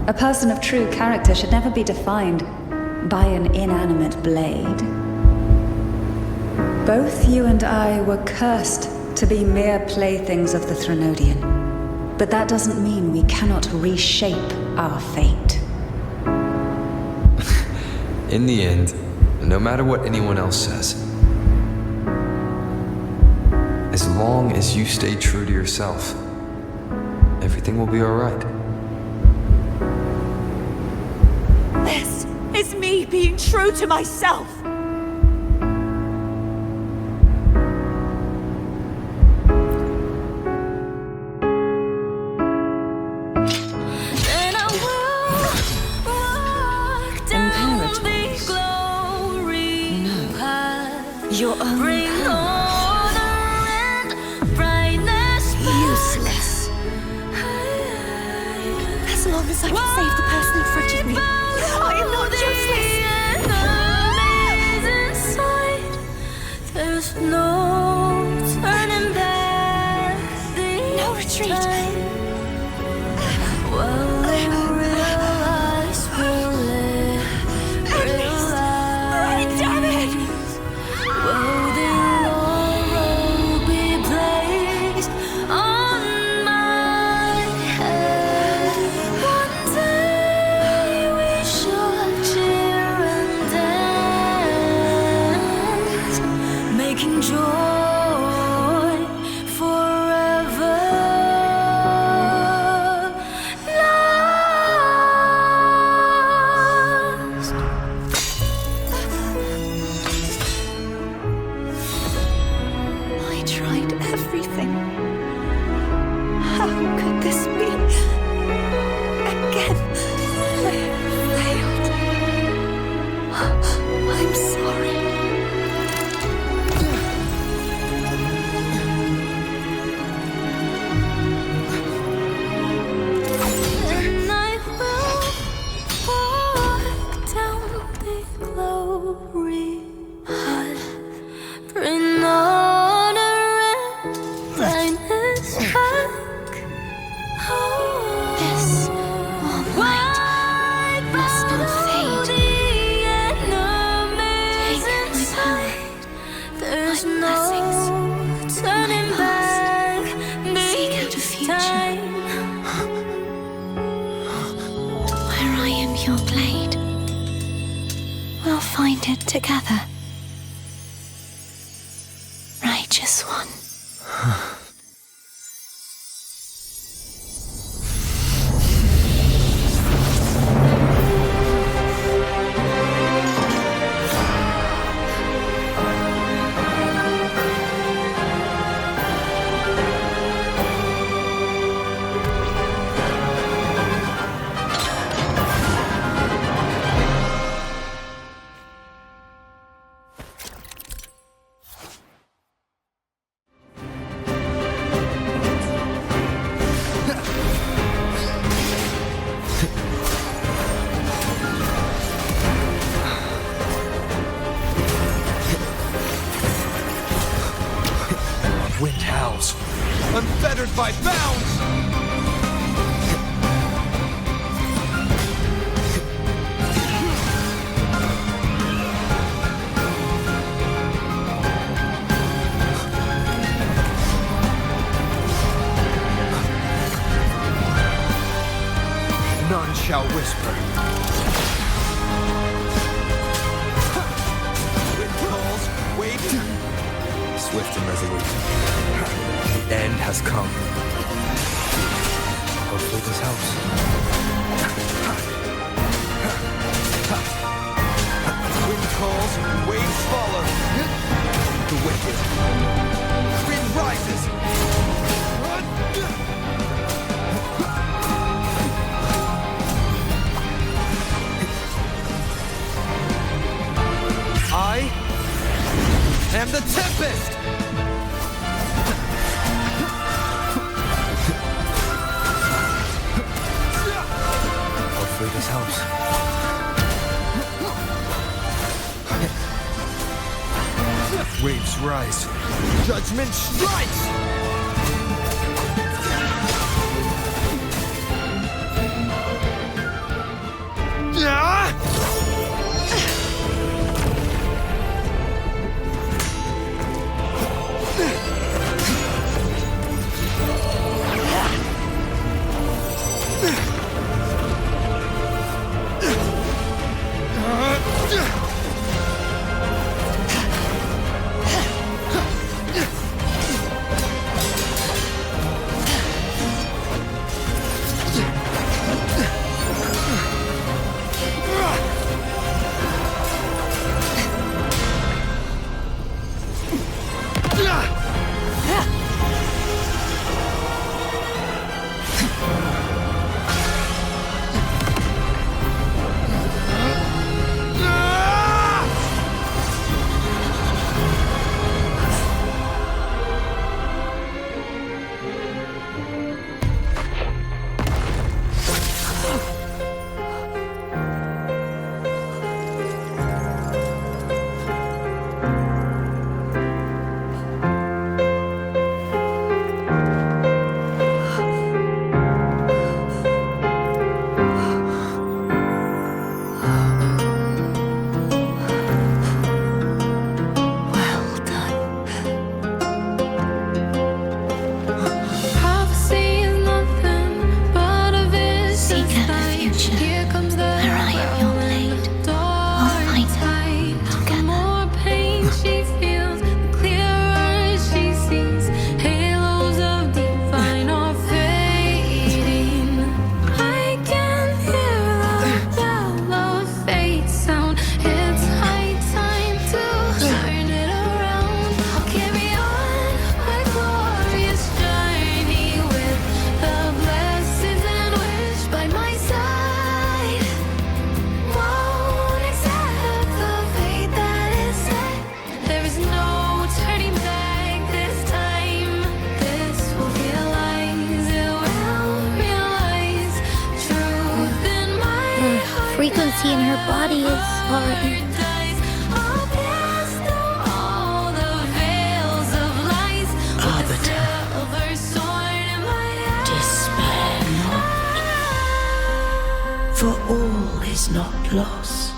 A person of true character should never be defined by an inanimate blade. Both you and I were cursed to be mere playthings of the Threnodian. But that doesn't mean we cannot reshape our fate. In the end, no matter what anyone else says, as long as you stay true to yourself, everything will be alright. This is me being true to myself! Then I will walk down the glory path. You're Bring honor and brightness back. useless. As long as I can save the person in front of me, I am not useless. There's no turning back. No retreat. Well, they realize we'll live. Right, damn it! Will the laurel be placed on my head? One day we shall cheer and dance, making joy forever last. I tried everything. How could this be? Again, I failed. I'm sorry. And Blessings. turning back. Seek out a future. Where I am your blade. We'll find it together. Righteous one. Wind howls, unfettered by bounds! None shall whisper. Wind calls, wave. Swift and resolute. The end has come. Hopefully this helps. Wind calls, waves follow. The wicked. Wind rises. I am the Tempest! Hopefully this helps. Waves rise. Judgment strikes! Frequency in her body is already. Arbiter, despair not, for all is not lost.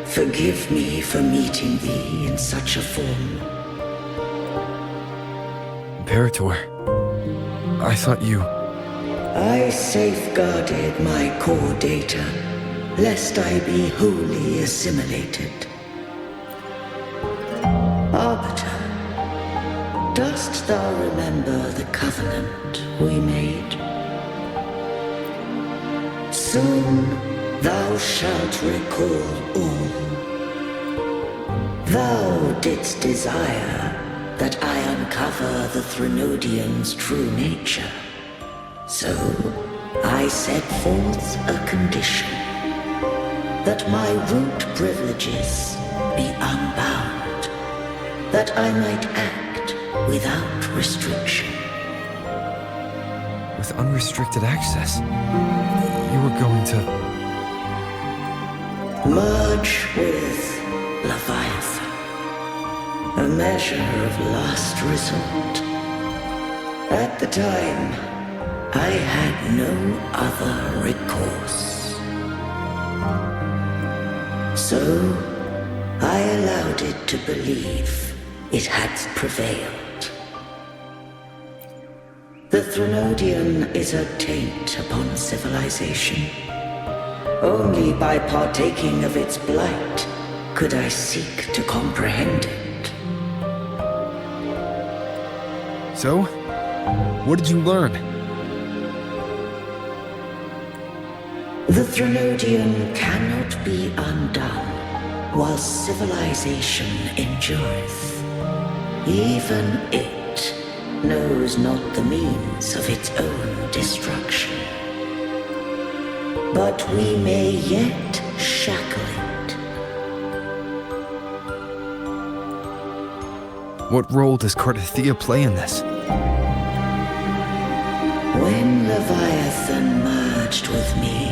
forgive me for meeting thee in such a form. Imperator, I thought you... I safeguarded my core data, lest I be wholly assimilated. Arbiter, dost thou remember the covenant we made? Soon thou shalt recall all. Thou didst desire that I uncover the Threnodian's true nature. So I set forth a condition, that my root privileges be unbound, that I might act without restriction. With unrestricted access, you were going to... Merge with Leviathan, a measure of last resort. At the time, I had no other recourse. So, I allowed it to believe it had prevailed. The Threnodian is a taint upon civilization. Only by partaking of its blight could I seek to comprehend it. So? What did you learn? The Threnodian cannot be undone while civilization endureth. Even it knows not the means of its own destruction. But we may yet shackle it. What role does Cardathia play in this? When Leviathan merged with me,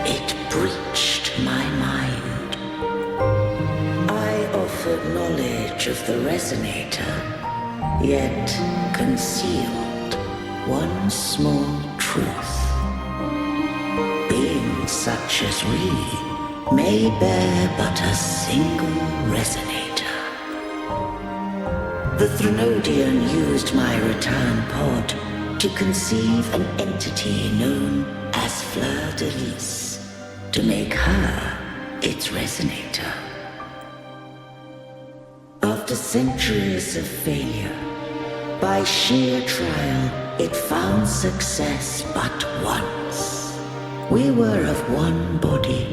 it breached my mind. I offered knowledge of the Resonator, yet concealed one small truth. Beings such as we may bear but a single Resonator. The Threnodian used my return pod to conceive an entity known as Fleur-de-Lis, to make her its Resonator. After centuries of failure, by sheer trial, it found success but once. We were of one body.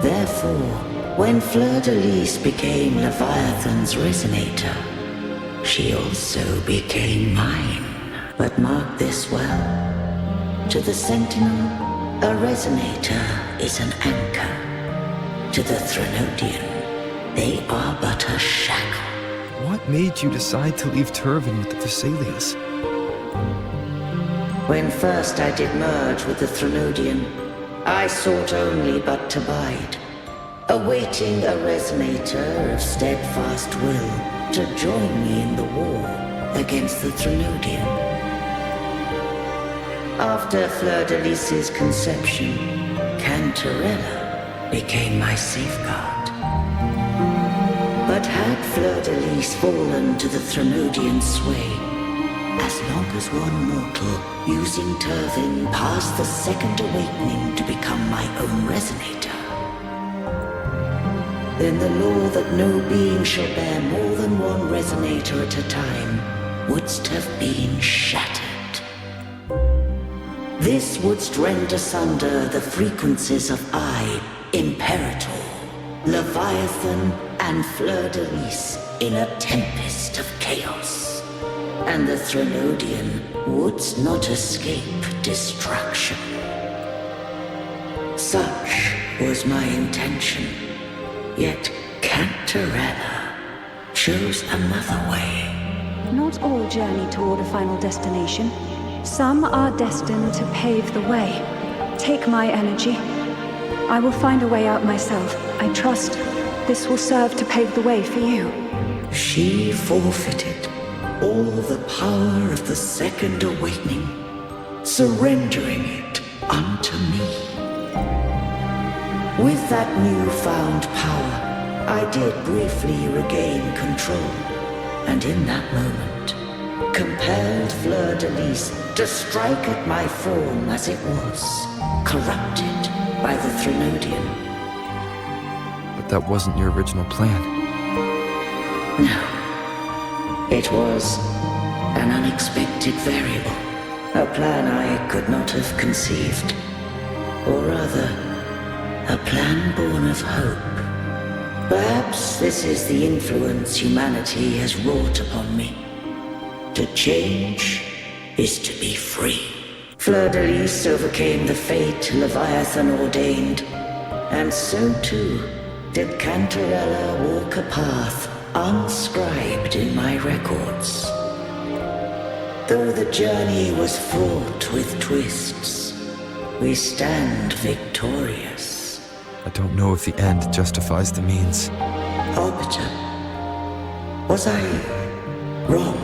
Therefore, when Fleur-de-Lis became Leviathan's Resonator, she also became mine. But mark this well. To the Sentinel, a Resonator is an anchor. To the Threnodian, they are but a shackle. What made you decide to leave Turvan with the Thessalians? When first I did merge with the Threnodian, I sought only but to bide, awaiting a Resonator of steadfast will to join me in the war against the Threnodian. After Fleur-de-Lis's conception, Cantarella became my safeguard. But had Fleur-de-Lis fallen to the Threnodian sway, as long as one mortal using Turvin passed the second awakening to become my own Resonator, then the law that no being shall bear more than one Resonator at a time wouldst have been shattered. This wouldst rend asunder the frequencies of I, Imperator, Leviathan, and Fleur-de-Lis in a tempest of chaos. And the Threnodian wouldst not escape destruction. Such was my intention, yet Cantarella chose another way. Not all journey toward a final destination. Some are destined to pave the way. Take my energy. I will find a way out myself. I trust this will serve to pave the way for you. She forfeited all the power of the second awakening, surrendering it unto me. With that newfound power, I did briefly regain control, and in that moment, compelled Fleur-de-Lis to strike at my form as it was, corrupted by the Threnodian. But that wasn't your original plan. No. It was an unexpected variable. A plan I could not have conceived. Or rather, a plan born of hope. Perhaps this is the influence humanity has wrought upon me. To change is to be free. Fleur-de-Lis overcame the fate Leviathan ordained, and so too did Cantarella walk a path unscribed in my records. Though the journey was fraught with twists, we stand victorious. I don't know if the end justifies the means. Arbiter, was I wrong?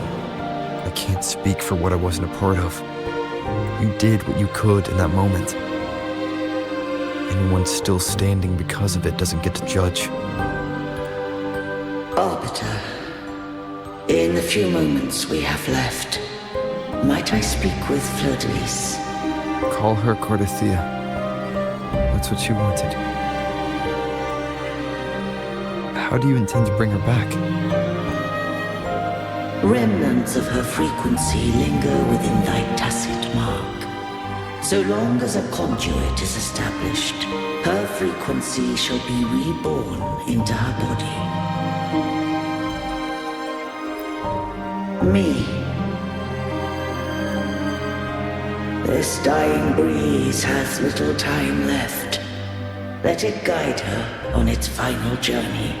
I can't speak for what I wasn't a part of. You did what you could in that moment. Anyone still standing because of it doesn't get to judge. Arbiter, in the few moments we have left, might I speak with Fleur-de-Lis? Call her Cardathia. That's what she wanted. How do you intend to bring her back? Remnants of her frequency linger within thy tacit mark. So long as a conduit is established, her frequency shall be reborn into her body. Me. This dying breeze has little time left. Let it guide her on its final journey.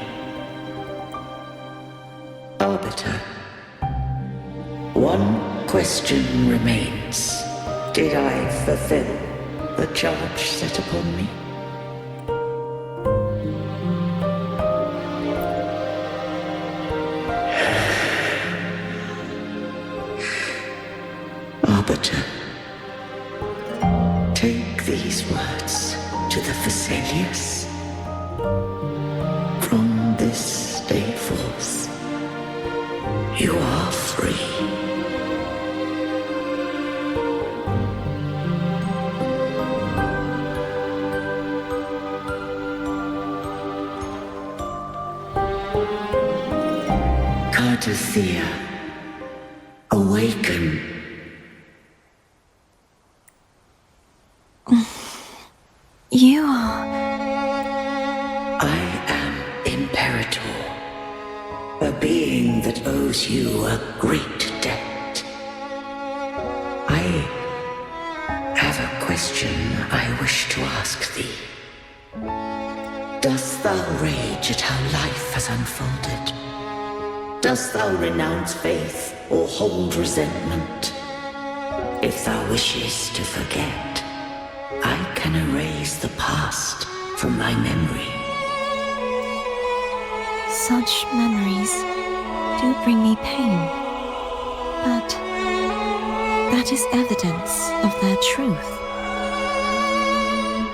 Arbiter. One question remains. Did I fulfill the charge set upon me? Arbiter, take these words to the Vesalius. From this day forth, you are free. Cardathia, awaken. You are... I am Imperator, a being that owes you a great debt. I have a question I wish to ask thee. Dost thou rage at how life has unfolded? Dost thou renounce faith or hold resentment? If thou wishest to forget, I can erase the past from thy memory. Such memories do bring me pain, but that is evidence of their truth.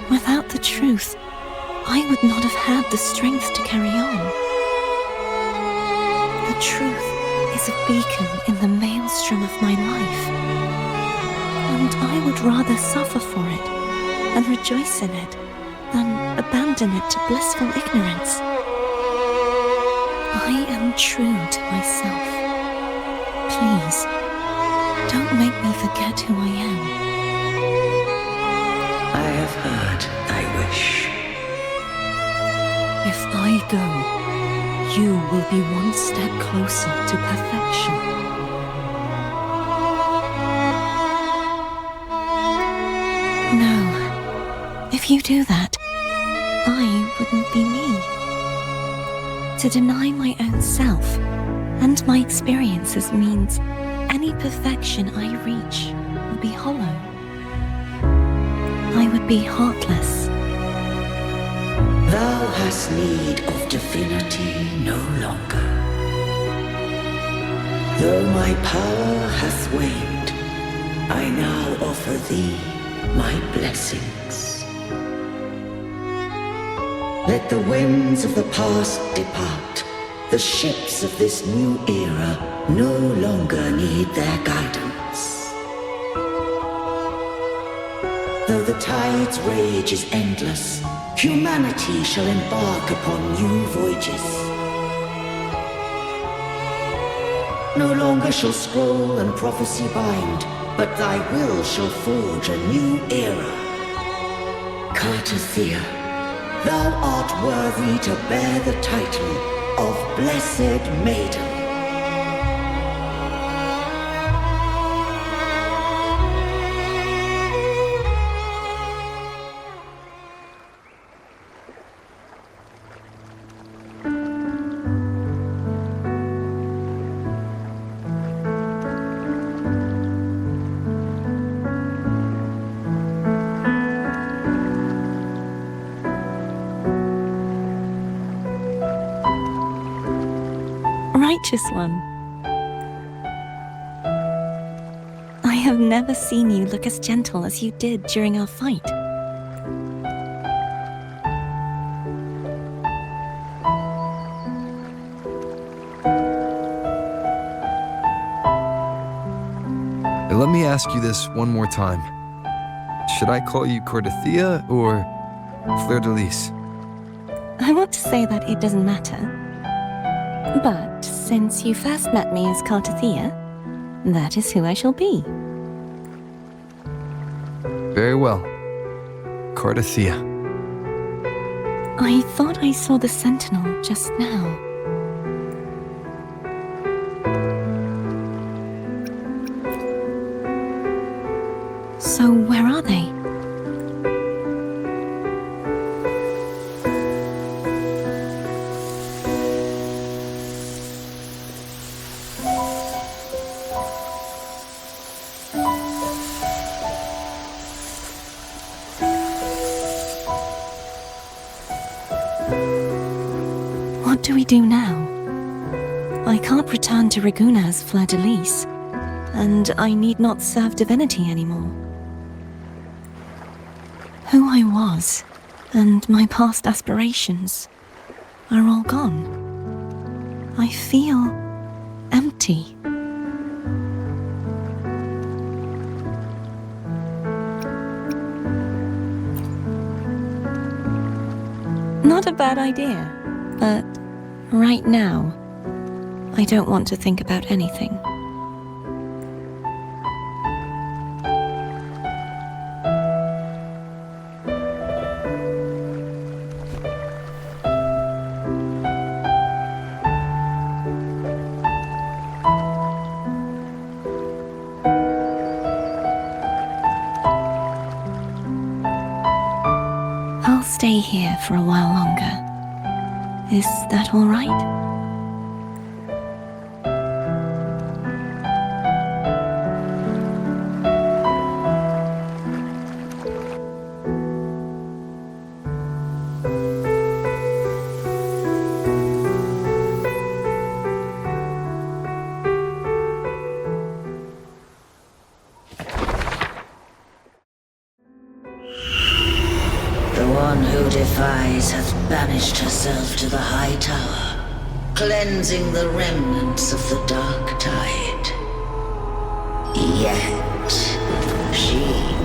Without the truth, I would not have had the strength to carry on. The truth is a beacon in the maelstrom of my life, and I would rather suffer for it and rejoice in it than abandon it to blissful ignorance. I am true to myself. Please, don't make me forget who I am. I have heard thy wish. If I go, you will be one step closer to perfection. No. If you do that, I wouldn't be me. To deny my own self and my experiences means any perfection I reach will be hollow. I would be heartless. Thou hast need of divinity no longer. Though my power hath waned, I now offer thee my blessings. Let the winds of the past depart. The ships of this new era no longer need their guidance. Though the tide's rage is endless, humanity shall embark upon new voyages. No longer shall scroll and prophecy bind, but thy will shall forge a new era. Cartothea, thou art worthy to bear the title of Blessed Maiden. Righteous one. I have never seen you look as gentle as you did during our fight. Let me ask you this one more time. Should I call you Cartothea or Fleur-de-Lis? I want to say that it doesn't matter. But since you first met me as Cartothea, that is who I shall be. Very well. Cartothea. I thought I saw the sentinel just now. So where are they? What do we do now? I can't return to Reguna as Fleur-de-Lis, and I need not serve divinity anymore. Who I was, and my past aspirations, are all gone. I feel empty. Not a bad idea, but right now, I don't want to think about anything. I'll stay here for a while longer. Is that all right? The one who defies hath banished herself to the high tower, cleansing the remnants of the dark tide. Yet she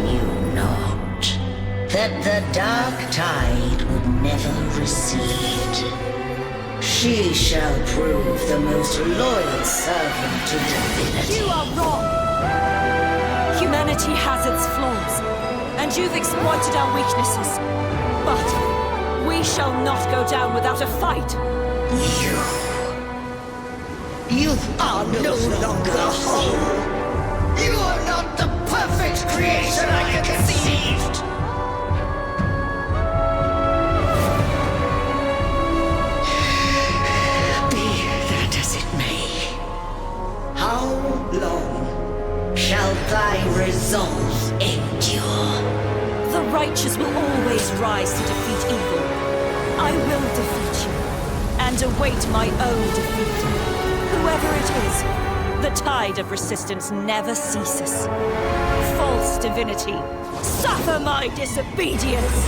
knew not that the dark tide would never recede. She shall prove the most loyal servant to divinity. You are wrong! Humanity has its flaws, and you've exploited our weaknesses. But we shall not go down without a fight. You are no longer whole. You are not the perfect creation I conceived. Be that as it may, how long shall thy resolve endure? The righteous will always rise to defeat evil. I will defeat you, and await my own defeat. Whoever it is, the tide of resistance never ceases. False divinity, suffer my disobedience!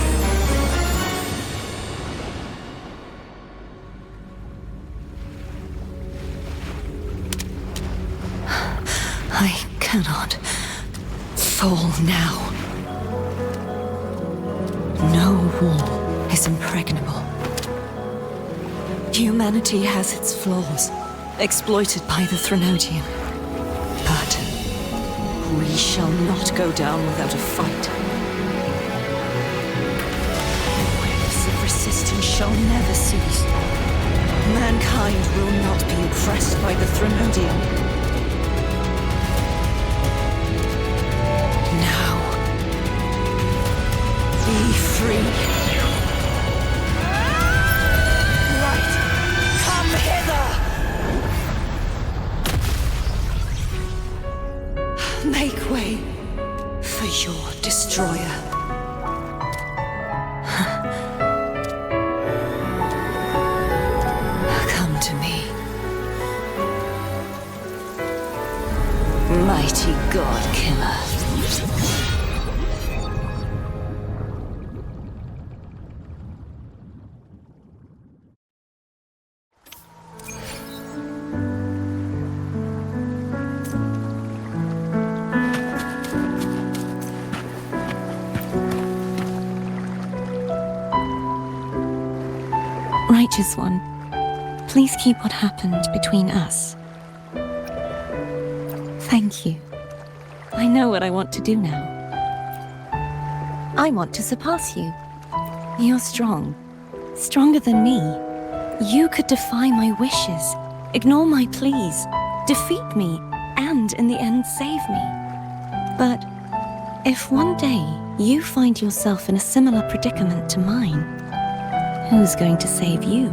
I cannot fall now. No wall is impregnable. Humanity has its flaws, exploited by the Threnodian. But we shall not go down without a fight. Waves of resistance shall never cease. Mankind will not be oppressed by the Threnodian. Now, be free. Light, come hither! Make way for your destroyer. Come to me. Mighty God Killer. Righteous One, please keep what happened between us. Thank you. I know what I want to do now. I want to surpass you. You're strong. Stronger than me. You could defy my wishes, ignore my pleas, defeat me, and in the end save me. But if one day you find yourself in a similar predicament to mine, who's going to save you?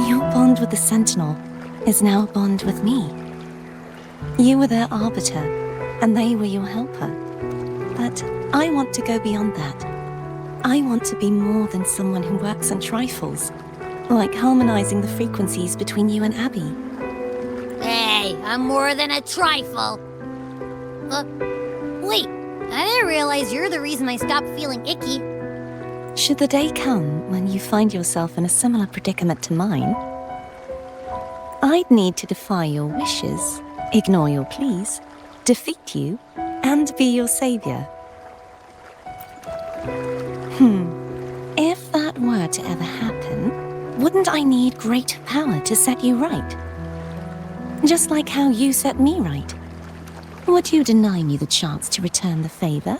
Your bond with the Sentinel is now a bond with me. You were their arbiter, and they were your helper. But I want to go beyond that. I want to be more than someone who works on trifles, like harmonizing the frequencies between you and Abby. Hey, I'm more than a trifle. Wait, I didn't realize you're the reason I stopped feeling icky. Should the day come when you find yourself in a similar predicament to mine, I'd need to defy your wishes, ignore your pleas, defeat you, and be your savior. If that were to ever happen, wouldn't I need great power to set you right? Just like how you set me right. Would you deny me the chance to return the favor?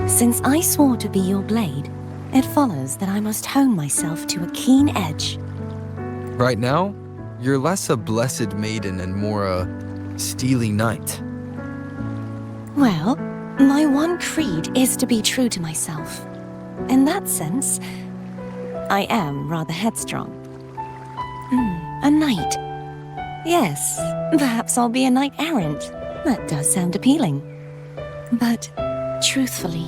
Since I swore to be your blade, it follows that I must hone myself to a keen edge. Right now, you're less a blessed maiden and more a steely knight. Well, my one creed is to be true to myself. In that sense, I am rather headstrong. A knight. Yes, perhaps I'll be a knight errant. That does sound appealing. But truthfully,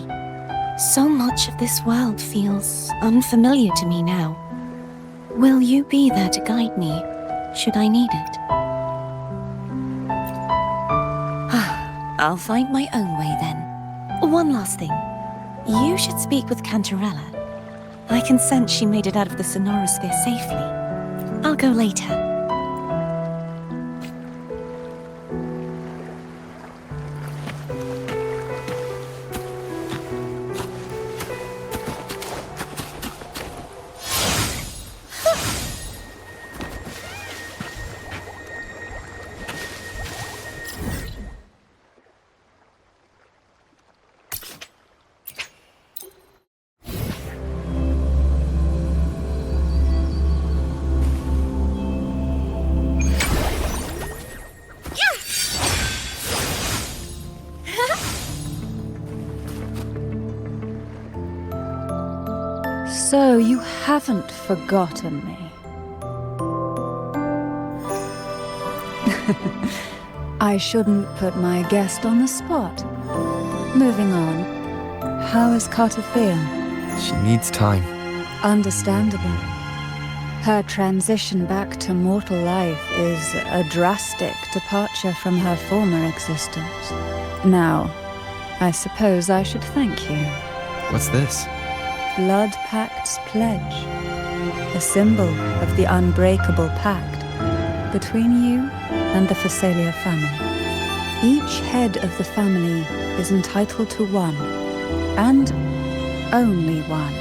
so much of this world feels unfamiliar to me now. Will you be there to guide me, should I need it? I'll find my own way then. One last thing. You should speak with Cantarella. I can sense she made it out of the sonorosphere safely. I'll go later. So you haven't forgotten me. I shouldn't put my guest on the spot. Moving on. How is Carter feel? She needs time. Understandable. Her transition back to mortal life is a drastic departure from her former existence. Now, I suppose I should thank you. What's this? Blood Pact's pledge. A symbol of the unbreakable pact between you and the Phasalia family. Each head of the family is entitled to one, and only one.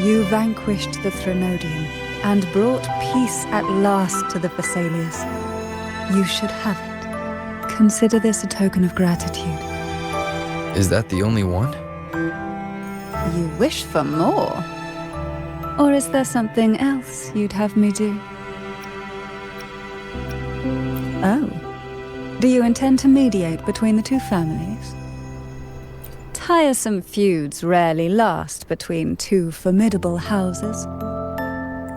You vanquished the Threnodian and brought peace at last to the Phasalias. You should have it. Consider this a token of gratitude. Is that the only one? You wish for more? Or is there something else you'd have me do? Oh. Do you intend to mediate between the two families? Tiresome feuds rarely last between two formidable houses.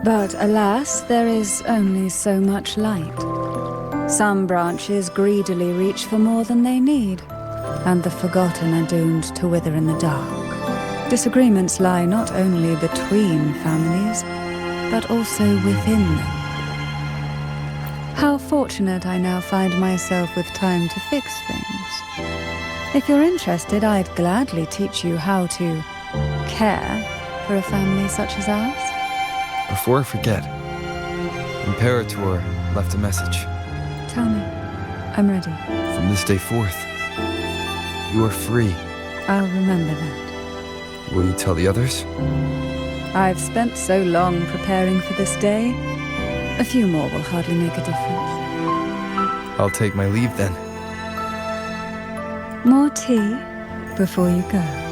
But alas, there is only so much light. Some branches greedily reach for more than they need, and the forgotten are doomed to wither in the dark. Disagreements lie not only between families, but also within them. How fortunate I now find myself with time to fix things. If you're interested, I'd gladly teach you how to care for a family such as ours. Before I forget, Imperator left a message. Tell me. I'm ready. From this day forth, you are free. I'll remember that. Will you tell the others? I've spent so long preparing for this day. A few more will hardly make a difference. I'll take my leave then. More tea before you go.